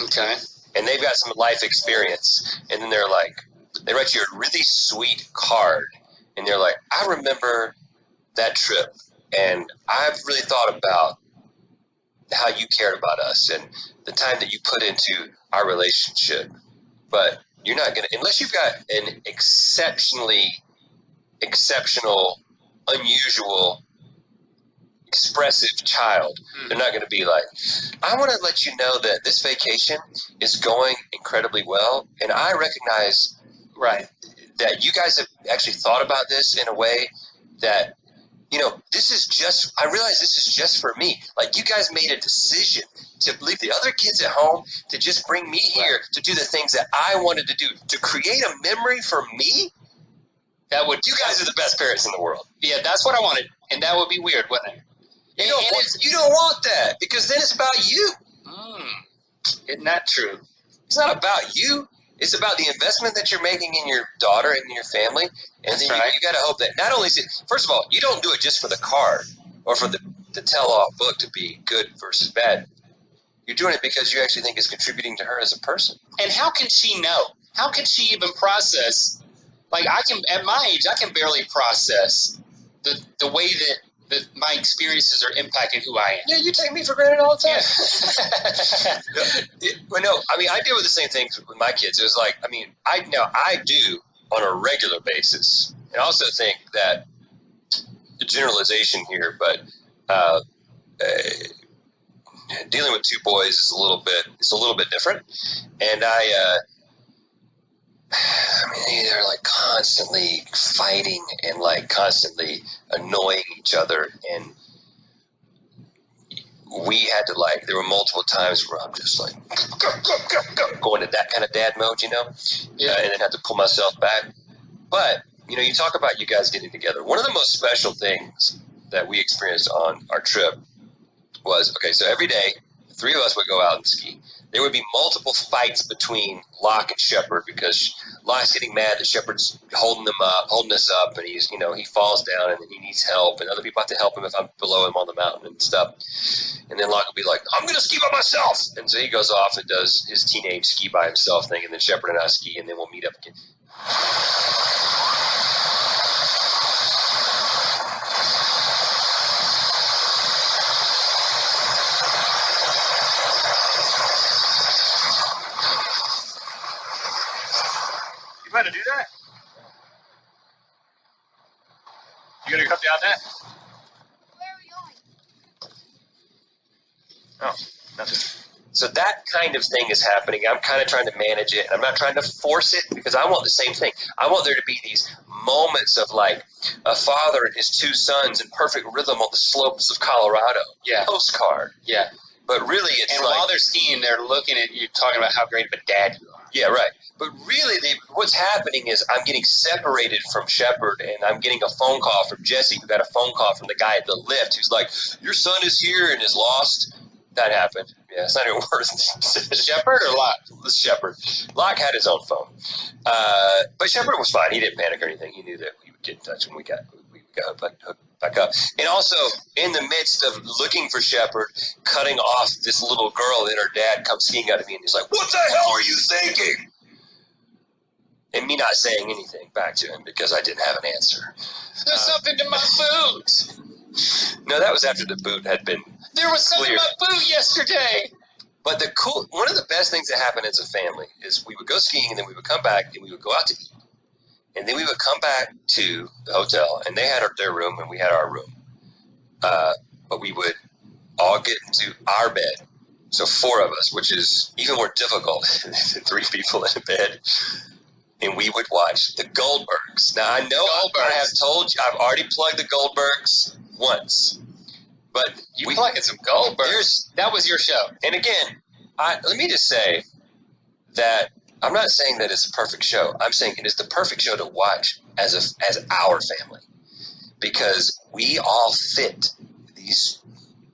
Speaker 1: Okay.
Speaker 2: And they've got some life experience. And then they write you a really sweet card. And they're like, I remember that trip. And I've really thought about how you cared about us and the time that you put into our relationship. But you're not going to, unless you've got an exceptional, unusual, expressive child, they're not going to be like, I want to let you know that this vacation is going incredibly well. And I recognize that you guys have actually thought about this in a way that, I realize this is just for me. Like, you guys made a decision to leave the other kids at home to just bring me here to do the things that I wanted to do, to create a memory for me. You guys are the best parents in the world.
Speaker 1: Yeah, that's what I wanted, and that would be weird, wouldn't it?
Speaker 2: You don't want that, because then it's about you.
Speaker 1: Isn't that true?
Speaker 2: It's not about you. It's about the investment that you're making in your daughter and your family. And then you got to hope that not only is it, first of all, you don't do it just for the card or for the tell-all book to be good versus bad. You're doing it because you actually think it's contributing to her as a person.
Speaker 1: And how can she know? How can she even process? Like, at my age, I can barely process the way that my experiences are impacting who I am.
Speaker 2: Yeah, you take me for granted all the time. Well, no, I mean, I deal with the same things with my kids. It was like, I do on a regular basis. And I also think that the generalization here, but dealing with two boys is a little bit different. And they're like constantly fighting and like constantly annoying each other. And we had to there were multiple times where I'm just like, going to that kind of dad mode, and then have to pull myself back. But, you talk about you guys getting together. One of the most special things that we experienced on our trip was, so every day, the three of us would go out and ski. There would be multiple fights between Locke and Shepard because Locke's getting mad that Shepard's holding us up, and he's, he falls down and he needs help, and other people have to help him if I'm below him on the mountain and stuff. And then Locke will be like, I'm going to ski by myself. And so he goes off and does his teenage ski by himself thing, and then Shepard and I ski, and then we'll meet up again.
Speaker 3: You about to do that? You gonna come down that?
Speaker 4: Where are we going?
Speaker 3: Oh, nothing.
Speaker 2: So that kind of thing is happening. I'm kind of trying to manage it. I'm not trying to force it because I want the same thing. I want there to be these moments of like a father and his two sons in perfect rhythm on the slopes of Colorado.
Speaker 1: Yeah.
Speaker 2: Postcard.
Speaker 1: Yeah.
Speaker 2: But really it's
Speaker 1: and while they're skiing, they're looking at you talking about how great of a dad you are.
Speaker 2: Yeah, right. But really what's happening is I'm getting separated from Shepard, and I'm getting a phone call from Jesse, who got a phone call from the guy at the lift who's like, your son is here and is lost. That happened. Yeah, it's not even worth
Speaker 1: Shepard or Locke?
Speaker 2: Shepard. Locke had his own phone. But Shepard was fine. He didn't panic or anything. He knew that we would get in touch when we got hooked back up. And also, in the midst of looking for Shepard, cutting off this little girl, and her dad comes skiing out of me, and he's like, what the hell are you thinking? And me not saying anything back to him because I didn't have an answer.
Speaker 1: There's something to my boot.
Speaker 2: No, that was after the boot had been
Speaker 1: There was something
Speaker 2: cleared.
Speaker 1: to my boot yesterday.
Speaker 2: But one of the best things that happened as a family is we would go skiing, and then we would come back and we would go out to eat. And then we would come back to the hotel, and they had their room and we had our room. But we would all get into our bed. So four of us, which is even more difficult than three people in a bed. and we would watch the Goldbergs. Now, I know I have told you, I've already plugged the Goldbergs once, but
Speaker 1: You plugging some Goldbergs. That was your show.
Speaker 2: And again, let me just say that I'm not saying that it's a perfect show. I'm saying it is the perfect show to watch as our family, because we all fit these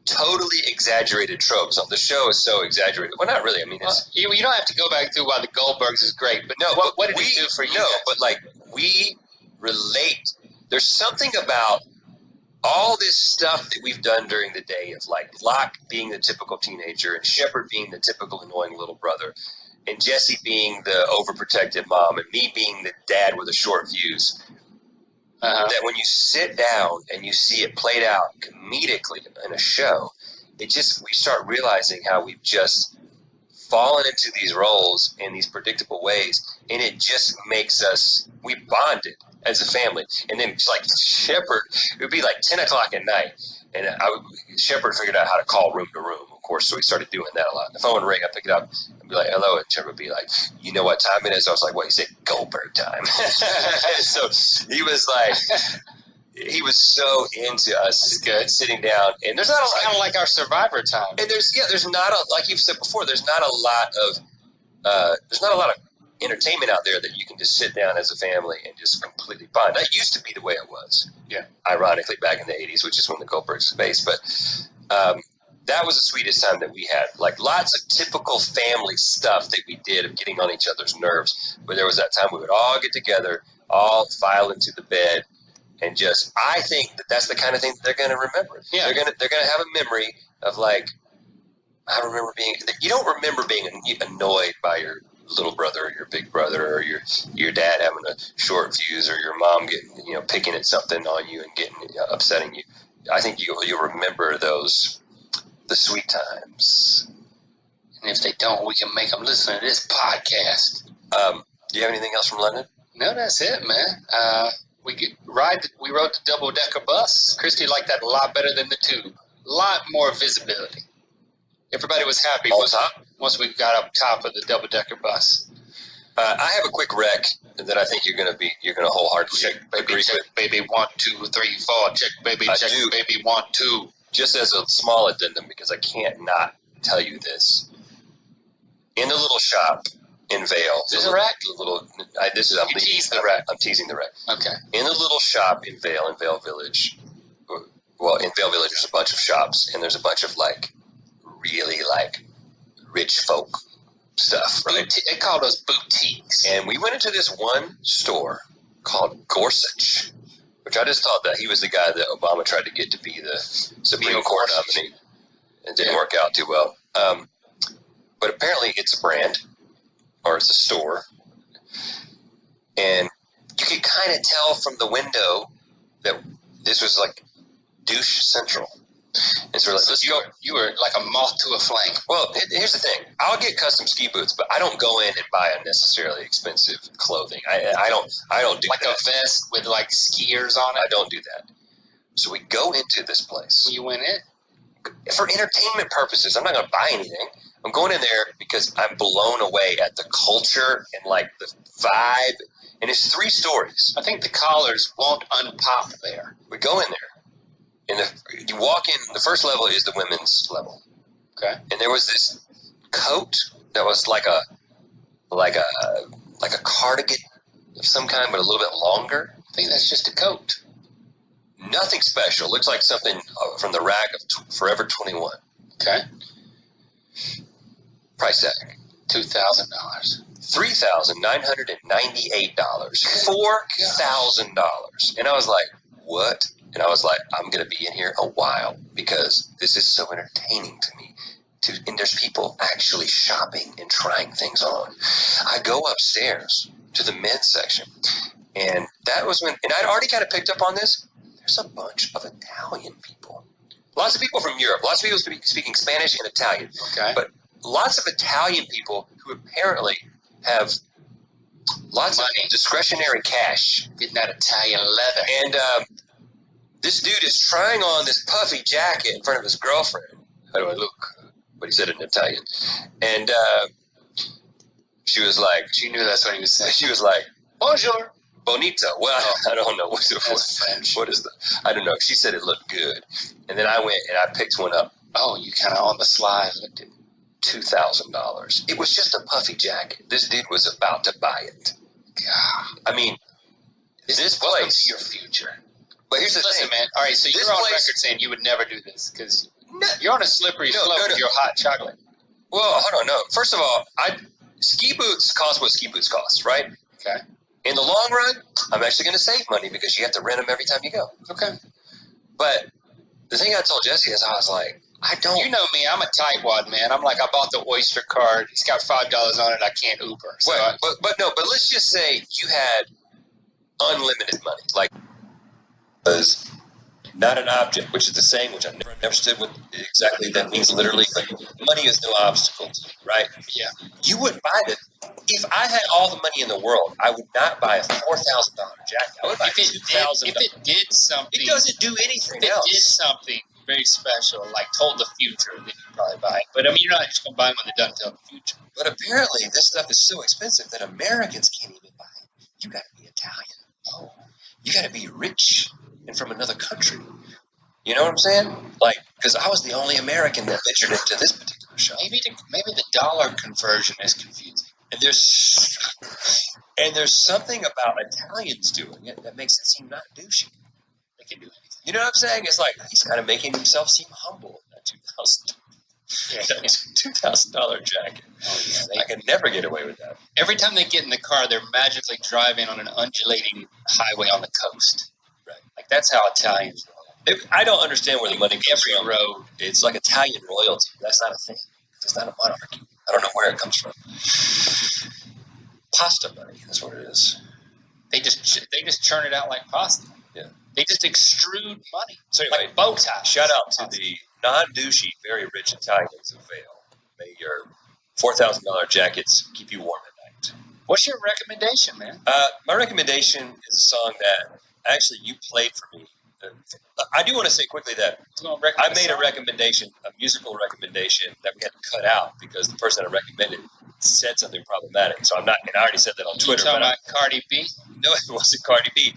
Speaker 2: totally exaggerated tropes. The show is so exaggerated. Well, not really. I mean,
Speaker 1: you don't have to go back through why the Goldbergs is great, but
Speaker 2: no.
Speaker 1: What did it do for you?
Speaker 2: No, but like we relate. There's something about all this stuff that we've done during the day of like Locke being the typical teenager and Shepard being the typical annoying little brother and Jesse being the overprotective mom and me being the dad with the short fuse. That when you sit down and you see it played out comedically in a show, we start realizing how we've just fallen into these roles in these predictable ways, and it just makes us, we bonded as a family. And then like Shepard, it would be like 10 o'clock at night, and Shepard figured out how to call room to room, of course, so we started doing that a lot. The phone would ring, I'd pick it up and be like, hello, and Shepard would be like, you know what time it is? I was like, what? He said Goldberg time. So he was like, he was so into us sitting down, and there's not a lot,
Speaker 1: kind of like our Survivor time.
Speaker 2: And there's not a, like you've said before, there's not a lot of entertainment out there that you can just sit down as a family and just completely bond. That used to be the way it was.
Speaker 1: Yeah.
Speaker 2: Ironically, back in the 80s, which is when the Goldbergs were based, but that was the sweetest time that we had. Like lots of typical family stuff that we did of getting on each other's nerves. But there was that time we would all get together, all file into the bed. And just, I think that's the kind of thing that they're going to remember.
Speaker 1: Yeah.
Speaker 2: They're going to have a memory of like, I remember you don't remember being annoyed by your little brother or your big brother or your dad having a short fuse or your mom getting, picking at something on you and getting, upsetting you. I think you'll remember the sweet times.
Speaker 1: And if they don't, we can make them listen to this podcast.
Speaker 2: Do you have anything else from London?
Speaker 1: No, that's it, man. We rode the double-decker bus. Christy liked that a lot better than the tube. A lot more visibility. Everybody was happy once we got up top of the double-decker bus.
Speaker 2: I have a quick rec that I think you're gonna wholeheartedly agree with.
Speaker 1: Check, baby, 1, 2, 3, 4. Check, baby, check, baby, 1, 2.
Speaker 2: Just as a small addendum, because I can't not tell you this. In the little shop in Vale.
Speaker 1: Is this a rec?
Speaker 2: I'm teasing the rec.
Speaker 1: Okay.
Speaker 2: In the little shop in Vale Village. Well, in Vale Village, there's a bunch of shops, and there's a bunch of like really like rich folk stuff, right?
Speaker 1: They call those boutiques.
Speaker 2: And we went into this one store called Gorsuch, which I just thought that he was the guy that Obama tried to get to be the Supreme Court nominee. It didn't work out too well. But apparently it's a brand, or it's a store. And you could kind of tell from the window that this was like douche central. And so
Speaker 1: you were like a moth to a flame.
Speaker 2: Well, here's the thing. I'll get custom ski boots, but I don't go in and buy unnecessarily expensive clothing. I don't do
Speaker 1: like
Speaker 2: that.
Speaker 1: A vest with like skiers on it?
Speaker 2: I don't do that. So we go into this place.
Speaker 1: You went in?
Speaker 2: For entertainment purposes. I'm not going to buy anything. I'm going in there because I'm blown away at the culture and like the vibe. And it's 3 stories.
Speaker 1: I think the collars won't unpop there.
Speaker 2: We go in there. And you walk in, the first level is the women's level.
Speaker 1: Okay.
Speaker 2: And there was this coat that was like a cardigan of some kind, but a little bit longer.
Speaker 1: I think that's just a coat.
Speaker 2: Nothing special. Looks like something from the rack of Forever 21.
Speaker 1: Okay.
Speaker 2: Price tag.
Speaker 1: $2,000.
Speaker 2: $3,998. $4,000. And I was like, what? And I was like, I'm going to be in here a while because this is so entertaining to me. And there's people actually shopping and trying things on. I go upstairs to the men's section. And that was when, and I'd already kind of picked up on this. There's a bunch of Italian people. Lots of people from Europe. Lots of people speaking Spanish and Italian.
Speaker 1: Okay.
Speaker 2: But lots of Italian people who apparently have lots of discretionary cash.
Speaker 1: Getting that Italian leather.
Speaker 2: And this dude is trying on this puffy jacket in front of his girlfriend. How do I look? But he said it in Italian. And she was like...
Speaker 1: She knew that's what he was saying.
Speaker 2: She was like,
Speaker 1: Bonjour.
Speaker 2: Bonita. Well, I don't know.
Speaker 1: That's French.
Speaker 2: What is the? I don't know. She said it looked good, and then I went and I picked one up.
Speaker 1: Oh, you kind of on the sly looked at
Speaker 2: $2,000. It was just a puffy jacket. This dude was about to buy it.
Speaker 1: God.
Speaker 2: I mean, this
Speaker 1: Welcome
Speaker 2: place.
Speaker 1: to your future.
Speaker 2: But here's the
Speaker 1: Listen,
Speaker 2: thing,
Speaker 1: man. All right, so
Speaker 2: This
Speaker 1: you're on
Speaker 2: place-
Speaker 1: record saying you would never do this because
Speaker 2: No,
Speaker 1: you're on a slippery
Speaker 2: No,
Speaker 1: slope
Speaker 2: no, no.
Speaker 1: with your hot chocolate.
Speaker 2: well, hold on. No, first of all, ski boots cost what ski boots cost, right?
Speaker 1: Okay.
Speaker 2: In the long run, I'm actually going to save money because you have to rent them every time you go.
Speaker 1: Okay.
Speaker 2: But the thing I told Jesse is, I was like, I don't.
Speaker 1: You know me. I'm a tightwad, man. I'm like, I bought the Oyster card. It's got $5 on it. I can't Uber. So
Speaker 2: Well, but let's just say you had unlimited money, like was not an object, which is the saying which I've never understood what exactly that means literally. But money is no obstacle, right?
Speaker 1: yeah.
Speaker 2: You wouldn't buy it. If I had all the money in the world, I would not buy a $4,000 jacket. I would buy
Speaker 1: If it did something,
Speaker 2: It doesn't do anything
Speaker 1: if it
Speaker 2: else.
Speaker 1: did something very special, like told the future, then you'd probably buy it. But I mean, you're not just gonna buy one that doesn't tell the future.
Speaker 2: But apparently, this stuff is so expensive that Americans can't even buy it. You got to be Italian.
Speaker 1: Oh.
Speaker 2: You got to be rich and from another country. You know what I'm saying? Like, because I was the only American that ventured into this particular shop.
Speaker 1: Maybe the dollar conversion is confusing.
Speaker 2: And there's something about Italians doing it that makes it seem not douchey.
Speaker 1: They can do anything.
Speaker 2: You know what I'm saying? It's like he's kind of making himself seem humble in that $2,000 jacket.
Speaker 1: Oh, yeah,
Speaker 2: I can never get away with that.
Speaker 1: every time they get in the car, they're magically driving on an undulating highway on the coast.
Speaker 2: Right.
Speaker 1: Like that's how Italians roll.
Speaker 2: I don't understand where the money comes
Speaker 1: Every
Speaker 2: from.
Speaker 1: road.
Speaker 2: It's like Italian royalty. That's not a thing. It's not a monarchy. I don't know where it comes from. Pasta money. That's what it is.
Speaker 1: They just churn it out like pasta.
Speaker 2: Yeah.
Speaker 1: They just extrude money.
Speaker 2: So anyway,
Speaker 1: Like bow ties.
Speaker 2: shout out to the non-douchey, very rich Italians of Vail. May your $4,000 jackets keep you warm at night.
Speaker 1: What's your recommendation, man?
Speaker 2: My recommendation is a song that actually you played for me. I do want to say quickly that I made a recommendation, a musical recommendation that we had to cut out because the person that I recommended said something problematic. So I'm not, and I already said that on Twitter.
Speaker 1: You talking about Cardi B?
Speaker 2: No, it wasn't Cardi B.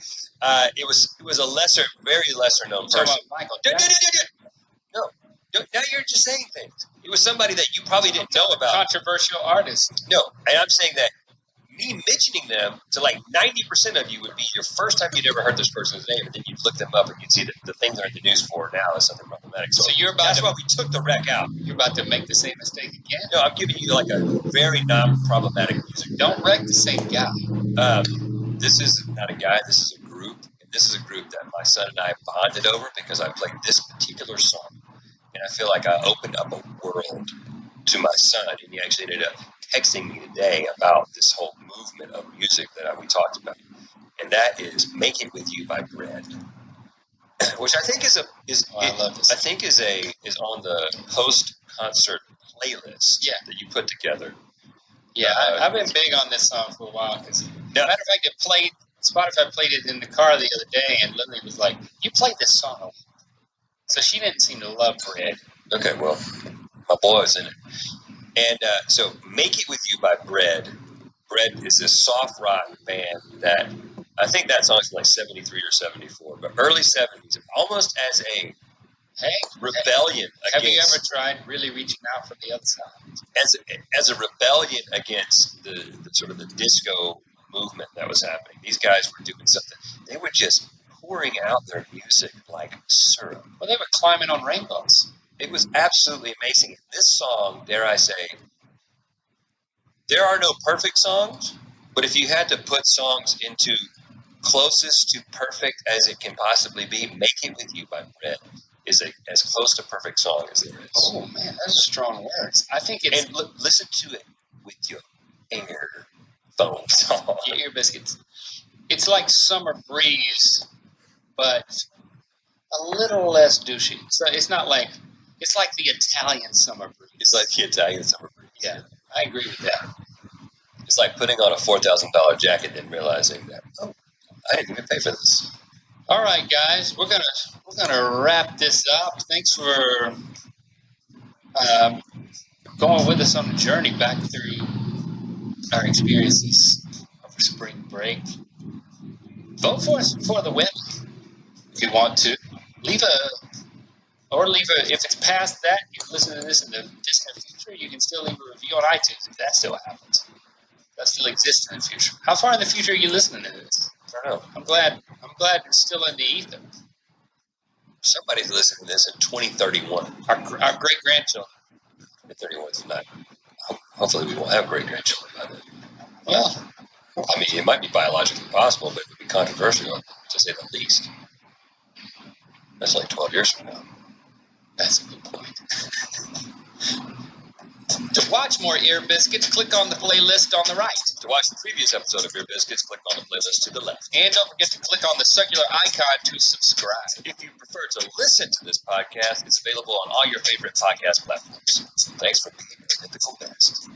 Speaker 2: It was a very lesser known
Speaker 1: You talking
Speaker 2: person.
Speaker 1: about Michael
Speaker 2: No,
Speaker 1: Jackson?
Speaker 2: now you're just saying things. It was somebody that you probably didn't know about.
Speaker 1: Controversial artist.
Speaker 2: No, and I'm saying that me mentioning them to like 90% of you would be your first time you'd ever heard this person's name, and then you'd look them up and you'd see that the thing they're in the news for now is something problematic. So that's why we took the rec out.
Speaker 1: You're about to make the same mistake again.
Speaker 2: No, I'm giving you like a very non-problematic music.
Speaker 1: Don't wreck the same guy.
Speaker 2: This is not a guy. This is a group. And this is a group that my son and I bonded over because I played this particular song. And I feel like I opened up a world to my son. And he actually ended up texting me today about this whole movement of music that we talked about. And that is "Make It With You" by Bread. Which I think is
Speaker 1: I love this.
Speaker 2: I think is on the post concert playlist that you put together.
Speaker 1: Yeah, I've been big on this song for a while because,
Speaker 2: Yeah.
Speaker 1: matter of fact, Spotify played it in the car the other day, and Lily was like, "You played this song a lot." So she didn't seem to love Bread.
Speaker 2: Okay, well, my boy's in it. And so "Make It With You" by Bread. Bread is this soft rock band that I think that song's like 73 or 74, but early 70s, almost as a rebellion
Speaker 1: Have you
Speaker 2: against.
Speaker 1: ever tried really reaching out for the other side?
Speaker 2: As a rebellion against the sort of the disco movement that was happening. These guys were doing something. They were just pouring out their music like syrup.
Speaker 1: Well, they were climbing on rainbows.
Speaker 2: It was absolutely amazing. This song, dare I say, there are no perfect songs, but if you had to put songs into closest to perfect as it can possibly be, "Make It With You" by Rhett is as close to perfect song as there is.
Speaker 1: Oh, man, those are strong words. I think it's...
Speaker 2: And listen to it with your earphones on.
Speaker 1: Your ear biscuits. It's like Summer Breeze, but a little less douchey. So it's not like... It's like the Italian Summer Breeze.
Speaker 2: It's like the Italian Summer Breeze.
Speaker 1: Yeah, I agree with that.
Speaker 2: It's like putting on a $4,000 jacket and realizing that, oh, I didn't even pay for this.
Speaker 1: All right, guys, we're gonna wrap this up. Thanks for going with us on the journey back through our experiences of for spring break. Vote for us for the Webbies if you want to. Leave if it's past that, you listen to this in the distant future, you can still leave a review on iTunes if that still happens. That still exists in the future. How far in the future are you listening to this?
Speaker 2: I don't know.
Speaker 1: I'm glad it's still in the ether.
Speaker 2: Somebody's listening to this in 2031.
Speaker 1: Our great grandchildren.
Speaker 2: 2031 is not. Hopefully, we won't have great grandchildren by then.
Speaker 1: Well,
Speaker 2: I mean, it might be biologically possible, but it would be controversial to say the least. That's like 12 years from now.
Speaker 1: that's a good point. To watch more Ear Biscuits, click on the playlist on the right.
Speaker 2: To watch the previous episode of Beer Biscuits, click on the playlist to the left.
Speaker 1: And don't forget to click on the circular icon to subscribe.
Speaker 2: If you prefer to listen to this podcast, it's available on all your favorite podcast platforms. Thanks for being your mythical best.